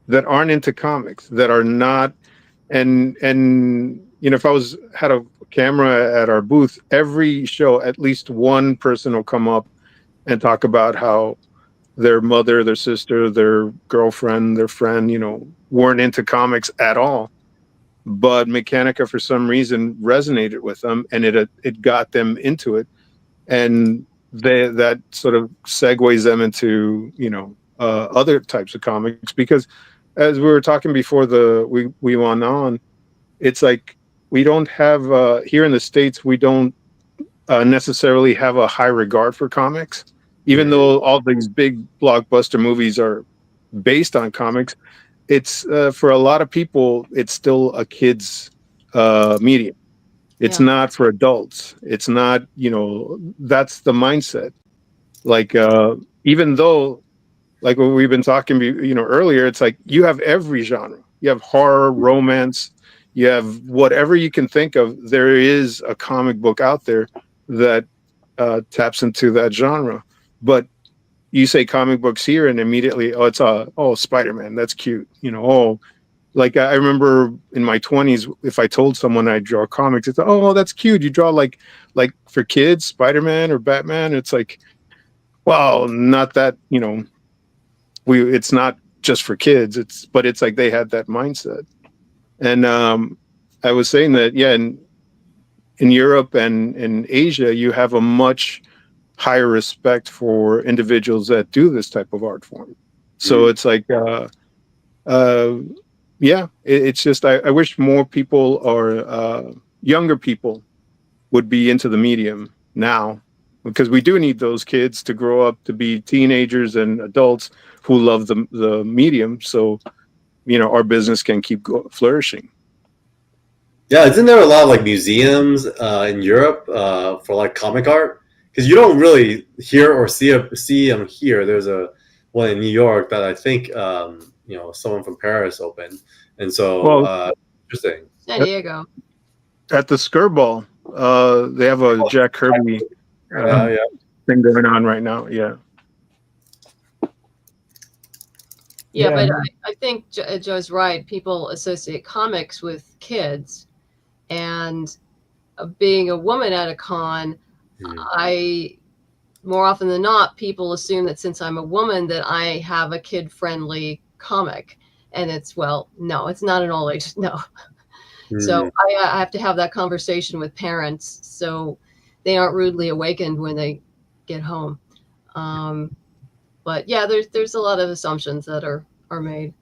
that aren't into comics, that are not. And if I was had a camera at our booth, every show at least one person will come up and talk about how their mother, their sister, their girlfriend, their friend, weren't into comics at all, but Mechanica for some reason resonated with them, and it got them into it, and that sort of segues them into other types of comics, because as we were talking before we went on, it's like we don't have here in the States, we don't necessarily have a high regard for comics, even Mm. though all these big blockbuster movies are based on comics. It's for a lot of people, it's still a kid's medium. It's Yeah. not for adults. It's not, that's the mindset. Like, even though, like what we've been talking, earlier, it's like you have every genre. You have horror, romance, you have whatever you can think of. There is a comic book out there that taps into that genre. But you say comic books here, and immediately, oh, it's Spider-Man. That's cute. Like I remember in my 20s, if I told someone I draw comics, it's that's cute. You draw like for kids, Spider-Man or Batman. It's like, well, not that, it's not just for kids. But it's like they had that mindset. And I was saying that, yeah, in Europe and in Asia, you have a much higher respect for individuals that do this type of art form. So Mm. it's like, uh, yeah, it's just I wish more people or younger people would be into the medium now, because we do need those kids to grow up to be teenagers and adults who love the medium. So our business can keep flourishing. Yeah, isn't there a lot of like museums in Europe for like comic art? Because you don't really hear or see them here. There's a one in New York that I think someone from Paris opened, and so Well, interesting. San Diego. at the Skirball, they have a Jack Kirby Yeah, yeah, thing going on right now. Yeah. Yeah, Yeah, but no, I think Joe's right. People associate comics with kids, and being a woman at a con, Mhm. I more often than not, people assume that since I'm a woman that I have a kid-friendly comic, and no, it's not an all age, no. So Mhm. I have to have that conversation with parents so they aren't rudely awakened when they get home. But yeah, there's a lot of assumptions that are made.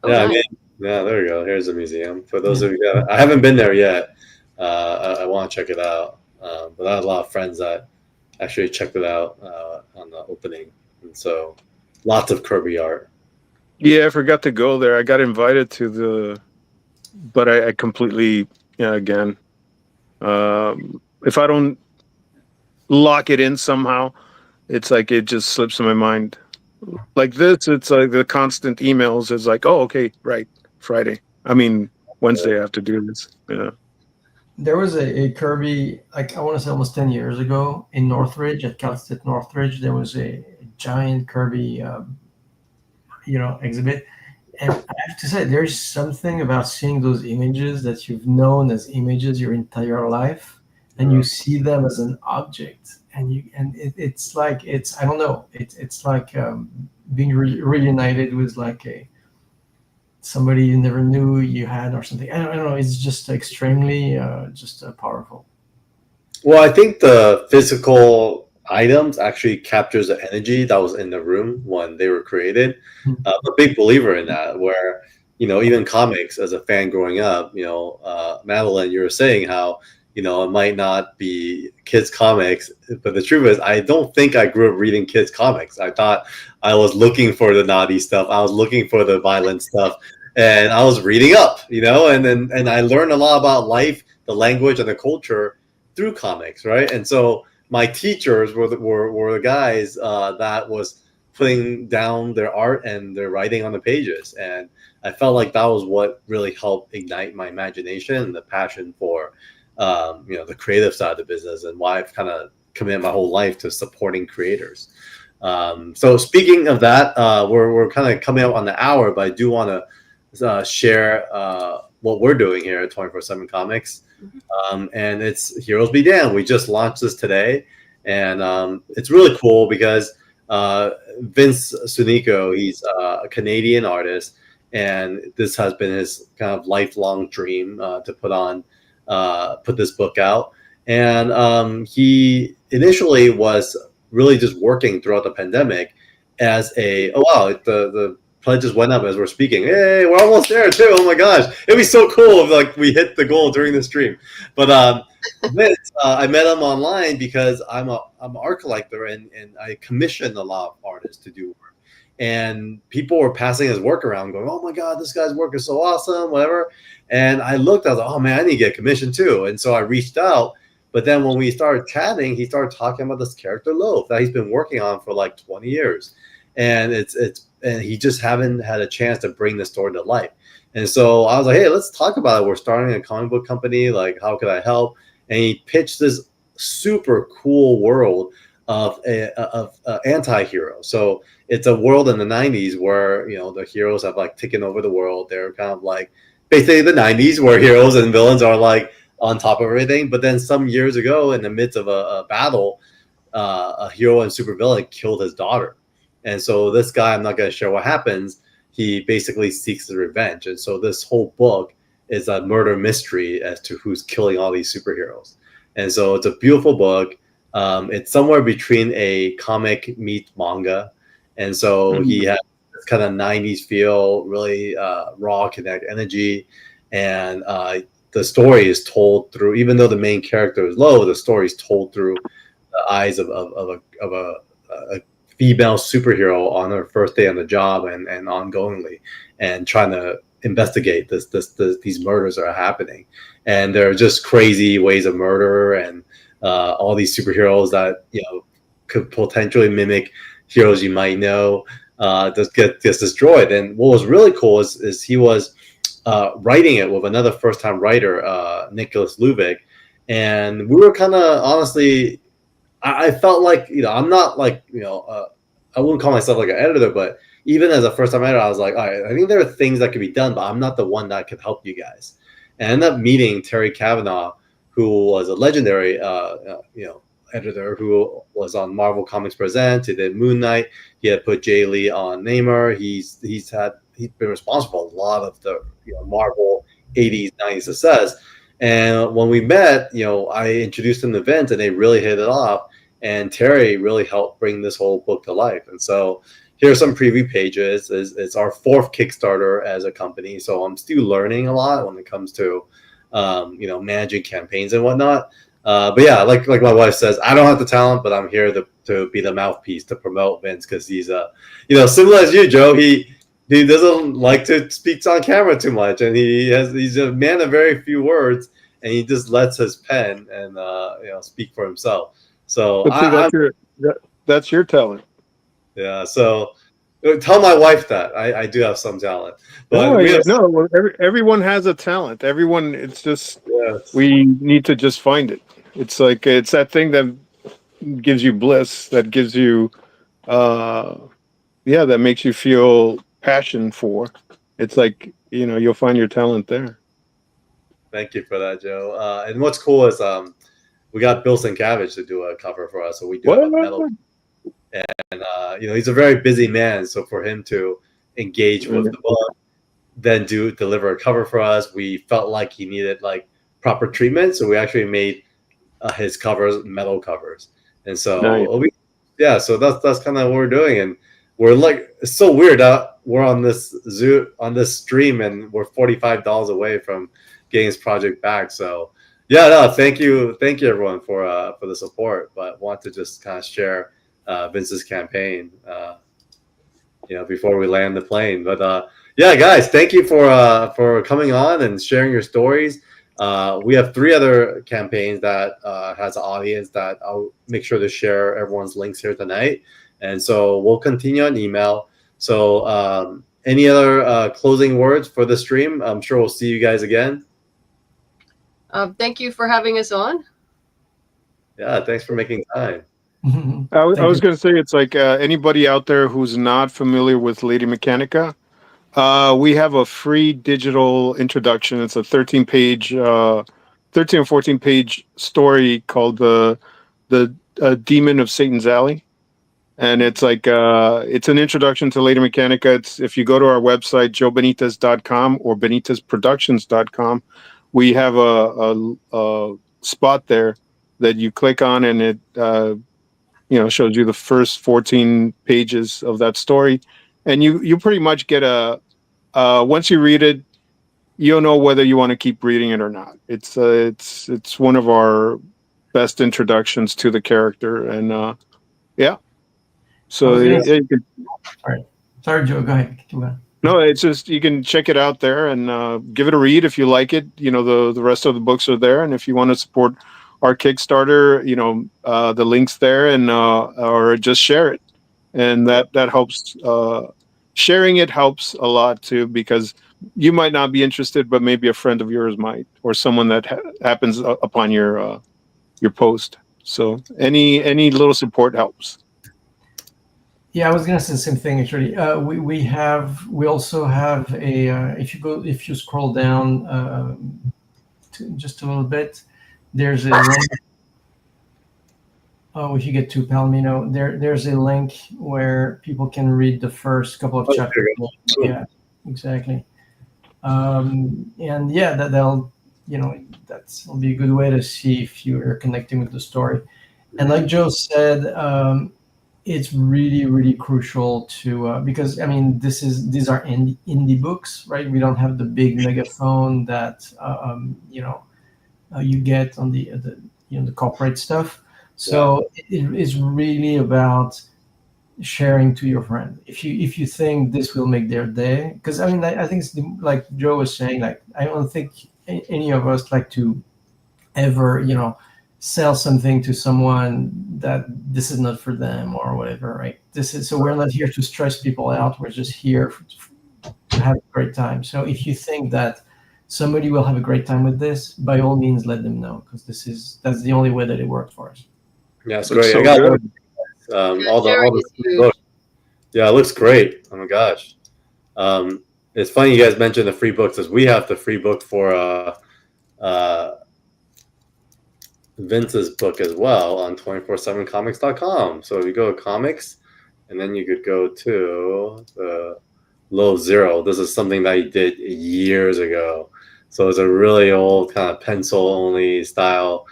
Oh, Yeah, I nice. mean, yeah, there we go. Here's a museum. For those yeah. of you that I haven't been there yet, I want to check it out. But I had a lot of friends that actually checked it out on the opening, and so lots of Kirby art. Yeah, I forgot to go there. I got invited but I completely, yeah, again, if I don't lock it in somehow, it's like it just slips in my mind. Like this, it's like the constant emails is like, oh, okay, right, Friday. I mean, Wednesday I have to do this. Yeah. There was a Kirby, like I want to say almost 10 years ago in Northridge, at Cal State Northridge. There was a giant Kirby, exhibit. And I have to say, there's something about seeing those images that you've known as images your entire life, and you see them as an object, and it's like I don't know, it's like being reunited with like a somebody you never knew you had or something. I don't know. It's just extremely just powerful. Well, I think the physical items actually captures the energy that was in the room when they were created. Mhm. I'm a big believer in that, where even comics as a fan growing up, Madeline, you were saying how it might not be kids comics, but the truth is I don't think I grew up reading kids comics. I thought I was looking for the naughty stuff. I was looking for the violent stuff, and I was reading up, and I learned a lot about life, the language, and the culture through comics, right? And so my teachers were the guys that was putting down their art and their writing on the pages, and I felt like that was what really helped ignite my imagination and the passion for the creative side of the business, and why I've kind of committed my whole life to supporting creators. So speaking of that, we're kind of coming up on the hour, but I do want to share what we're doing here at 24/7 Comics. And it's Heroes Be Damned. We just launched this today, and it's really cool because Vince Sunico, he's a Canadian artist, and this has been his kind of lifelong dream to put this book out. And he initially was really just working throughout the pandemic as the pledges went up as we're speaking. Hey, we're almost there too. Oh my gosh, it'd be so cool if like we hit the goal during the stream. But Vince, I met him online because I'm an art collector, and I commissioned a lot of artists to do work. And people were passing his work around going, oh my God, this guy's work is so awesome, whatever. And I looked, I was like, oh man, I need to get commissioned too. And so I reached out. But then when we started chatting, he started talking about this character Loaf that he's been working on for like 20 years. And and he just haven't had a chance to bring the story to life. And so I was like, hey, let's talk about it. We're starting a comic book company. Like, how could I help? And he pitched this super cool world of anti-hero. So it's a world in the 90s where, the heroes have like taken over the world. They're kind of like basically the 90s where heroes and villains are like on top of everything. But then some years ago, in the midst of a battle, a hero and supervillain killed his daughter. And so this guy, I'm not going to share what happens, he basically seeks the revenge. And so this whole book is a murder mystery as to who's killing all these superheroes. And so it's a beautiful book. It's somewhere between a comic meets manga. And so he has this kind of 90s feel, really raw, kinetic energy. And the story is told through, even though the main character is Low, the story is told through the eyes of a female superhero on her first day on the job and ongoingly, and trying to investigate these murders that are happening. And there are just crazy ways of murder, and all these superheroes that could potentially mimic heroes you might know just gets destroyed. And what was really cool is he was writing it with another first-time writer, Nicholas Lubick, and we were kind of honestly, I felt like I'm not like I wouldn't call myself like an editor, but even as a first-time editor, I was like, all right, I think there are things that could be done, but I'm not the one that could help you guys. And I ended up meeting Terry Cavanaugh, who was a legendary editor who was on Marvel Comics Presents. He did Moon Knight. He had put Jay Lee on Namor. He's been responsible for a lot of the Marvel 80s, 90s success. And when we met, I introduced him to Vince, and they really hit it off. And Terry really helped bring this whole book to life. And so here's some preview pages. It's our 4th Kickstarter as a company, so I'm still learning a lot when it comes to managing campaigns and whatnot. But yeah, like my wife says, I don't have the talent, but I'm here to be the mouthpiece to promote Vince, because he's similar as you, Joe. He doesn't like to speak on camera too much, and he's a man of very few words, and he just lets his pen and speak for himself. So that's your talent. Yeah. So tell my wife that I do have some talent. But everyone has a talent. Everyone. It's just we need to just find it. It's like it's that thing that gives you bliss. That gives you, that makes you feel passion for. It's like you'll find your talent there. Thank you for that, Joe. And what's cool is we got Bill Sienkiewicz to do a cover for us, so we do have a metal. And he's a very busy man, so for him to engage with the book, then deliver a cover for us, we felt like he needed like proper treatment, so we actually made his covers metal covers. And so so that's kind of what we're doing. And we're like, it's so weird that we're on this stream and we're $45 away from getting this project back. So Yeah, no, thank you everyone for the support. But want to just kind of share Vince's campaign, before we land the plane. But yeah, guys, thank you for coming on and sharing your stories. We have 3 other campaigns that has an audience that I'll make sure to share everyone's links here tonight, and so we'll continue on email. So any other closing words for the stream? I'm sure we'll see you guys again. Thank you for having us on. Yeah, thanks for making time. I was going to say, it's like anybody out there who's not familiar with Lady Mechanica, we have a free digital introduction. It's a 13 or 14 page story called the Demon of Satan's Alley. And it's like it's an introduction to Lady Mechanica. It's, if you go to our website, joebenitez.com or benitezproductions.com, we have a spot there that you click on, and it shows you the first 14 pages of that story, and you pretty much get once you read it, you'll know whether you want to keep reading it or not. It's one of our best introductions to the character, and yeah. So sorry, Joe, go ahead. No, it's just, you can check it out there and give it a read if you like it. The rest of the books are there, and if you want to support our Kickstarter, the link's there, and or just share it, and that helps. Sharing it helps a lot too, because you might not be interested, but maybe a friend of yours might, or someone that happens upon your post. So any little support helps. Yeah, I was gonna say the same thing actually. We also have a if you scroll down just a little bit, there's a link. Oh, if you get to Palomino, there's a link where people can read the first couple of chapters. Yeah, exactly. And yeah, that'll be a good way to see if you're connecting with the story. And like Joe said, it's really, really crucial to because these are indie books, right? We don't have the big megaphone that you get on the corporate stuff. So it is really about sharing to your friend. If you think this will make their day, because I think it's like Joe was saying, like I don't think any of us like to ever sell something to someone that this is not for them or whatever, right? So we're not here to stress people out. We're just here to have a great time. So if you think that somebody will have a great time with this, by all means, let them know, because that's the only way that it worked for us. Yeah, it's great. So I got all the books. Yeah, it looks great. Oh my gosh. It's funny you guys mentioned the free books, as we have the free book for Vince's book as well on 247comics.com. So if you go to comics, and then you could go to the Low Zero. This is something that he did years ago. So it's a really old kind of pencil only style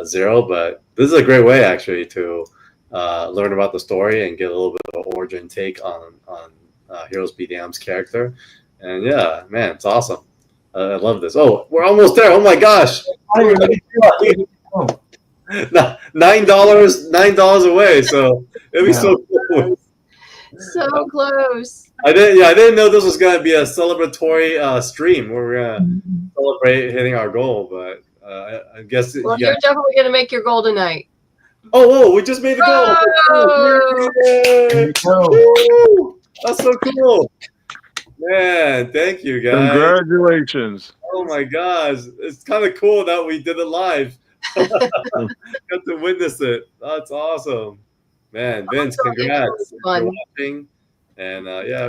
Zero, but this is a great way actually to learn about the story and get a little bit of an origin take on Heroes Be Damned's character. And yeah, man, it's awesome. I love this. Oh, we're almost there. Oh my gosh. $9 away. So it'll be so cool. So close. I didn't know this was going to be a celebratory stream where we're going to celebrate hitting our goal, but I guess. Well, you're definitely going to make your goal tonight. Oh, we just made the goal. Oh! That's so cool. Man, thank you, guys. Congratulations. Oh my gosh. It's kind of cool that we did it live. Got to witness it. That's awesome. Man, Vince, congrats for watching. And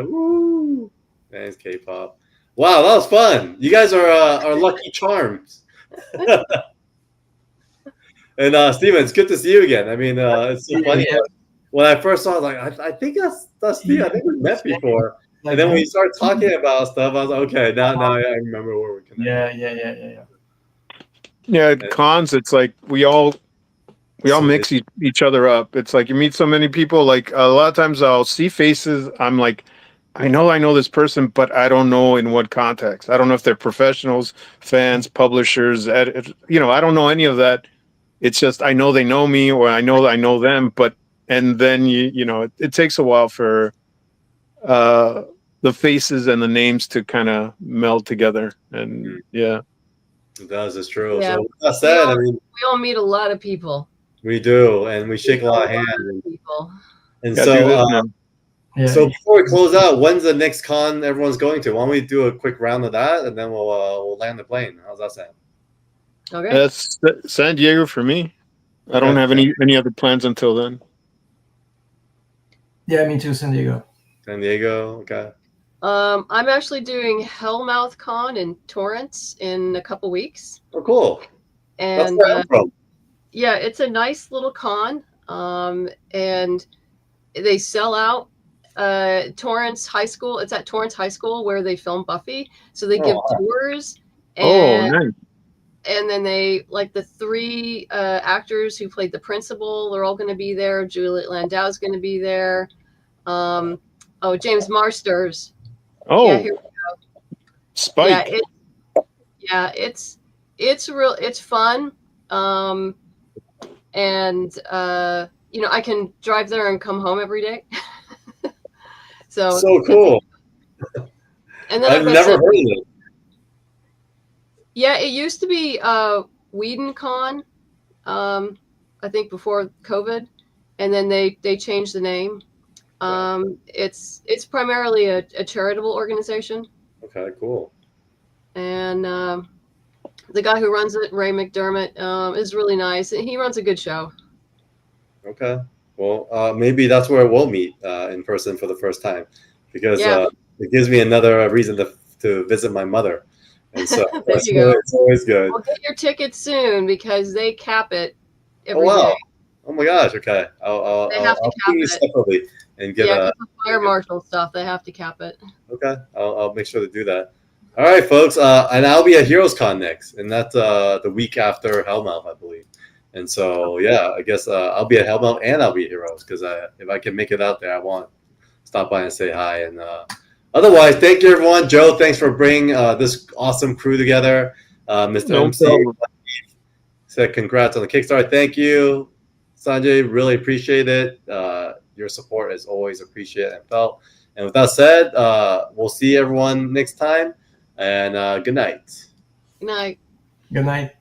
woo. Thanks, K-pop. Wow, that was fun. You guys are lucky charms. And Stephen, it's good to see you again. It's so funny. When I first saw it, I think that's Steve. I think we met before. And then when you start talking about stuff, I was like, okay, now I remember where we're connected. Yeah, at cons, it's like we all mix each other up. It's like you meet so many people. Like a lot of times I'll see faces. I'm like, I know this person, but I don't know in what context. I don't know if they're professionals, fans, publishers, you know, I don't know any of that. It's just I know they know me, or I know them, but and then you know it takes a while for the faces and the names to kind of meld together, and yeah. It does, it's true. Yeah. So with that said, I mean, We all meet a lot of people. we do, and we shake a lot of A lot hands. of people. And Gotta do this so, now. Yeah. so before we close out, when's the next con everyone's going to? Why don't we do a quick round of that, and then we'll land the plane? How's that sound? Okay. That's San Diego for me. I don't have any other plans until then. Yeah, me too, San Diego. San Diego, okay. I'm actually doing Hellmouth Con in Torrance in a couple weeks. Oh, cool. That's And where I'm from. yeah, it's a nice little con. And they sell out Torrance High School. It's at Torrance High School where they film Buffy. So they give tours. And, Nice. and then they, like, the three actors who played the principal, they're all going to be there. Juliet Landau's going to be there. James Marsters. Oh, Yeah, here Spike. It's fun. And you know, I can drive there and come home every day. so Cool. And then I've never heard of it. Yeah, it used to be Whedon Con, I think before COVID, and then they changed the name. It's primarily a charitable organization. Okay, cool. And the guy who runs it, Ray McDermott, is really nice. He runs a good show. Okay. Well, maybe that's where we'll meet in person for the first time, because it gives me another reason to visit my mother. And so it's always good. Well, get your tickets soon because they cap it every day. Oh my gosh. Okay. I'll cap it separately and get the fire marshal stuff. They have to cap it. Okay. I'll make sure to do that. All right, folks. And I'll be at Heroes Con next, and that's the week after Hellmouth, I believe. And so, yeah, I guess I'll be at Hellmouth and I'll be at Heroes, because if I can make it out there, I want to stop by and say hi. And otherwise, thank you, everyone. Joe, thanks for bringing this awesome crew together. Mr. No MC problem. said congrats on the Kickstarter. Thank you, Sanjay. Really appreciate it. Your support is always appreciated and felt. And with that said, we'll see everyone next time. And good night. Good night. Good night.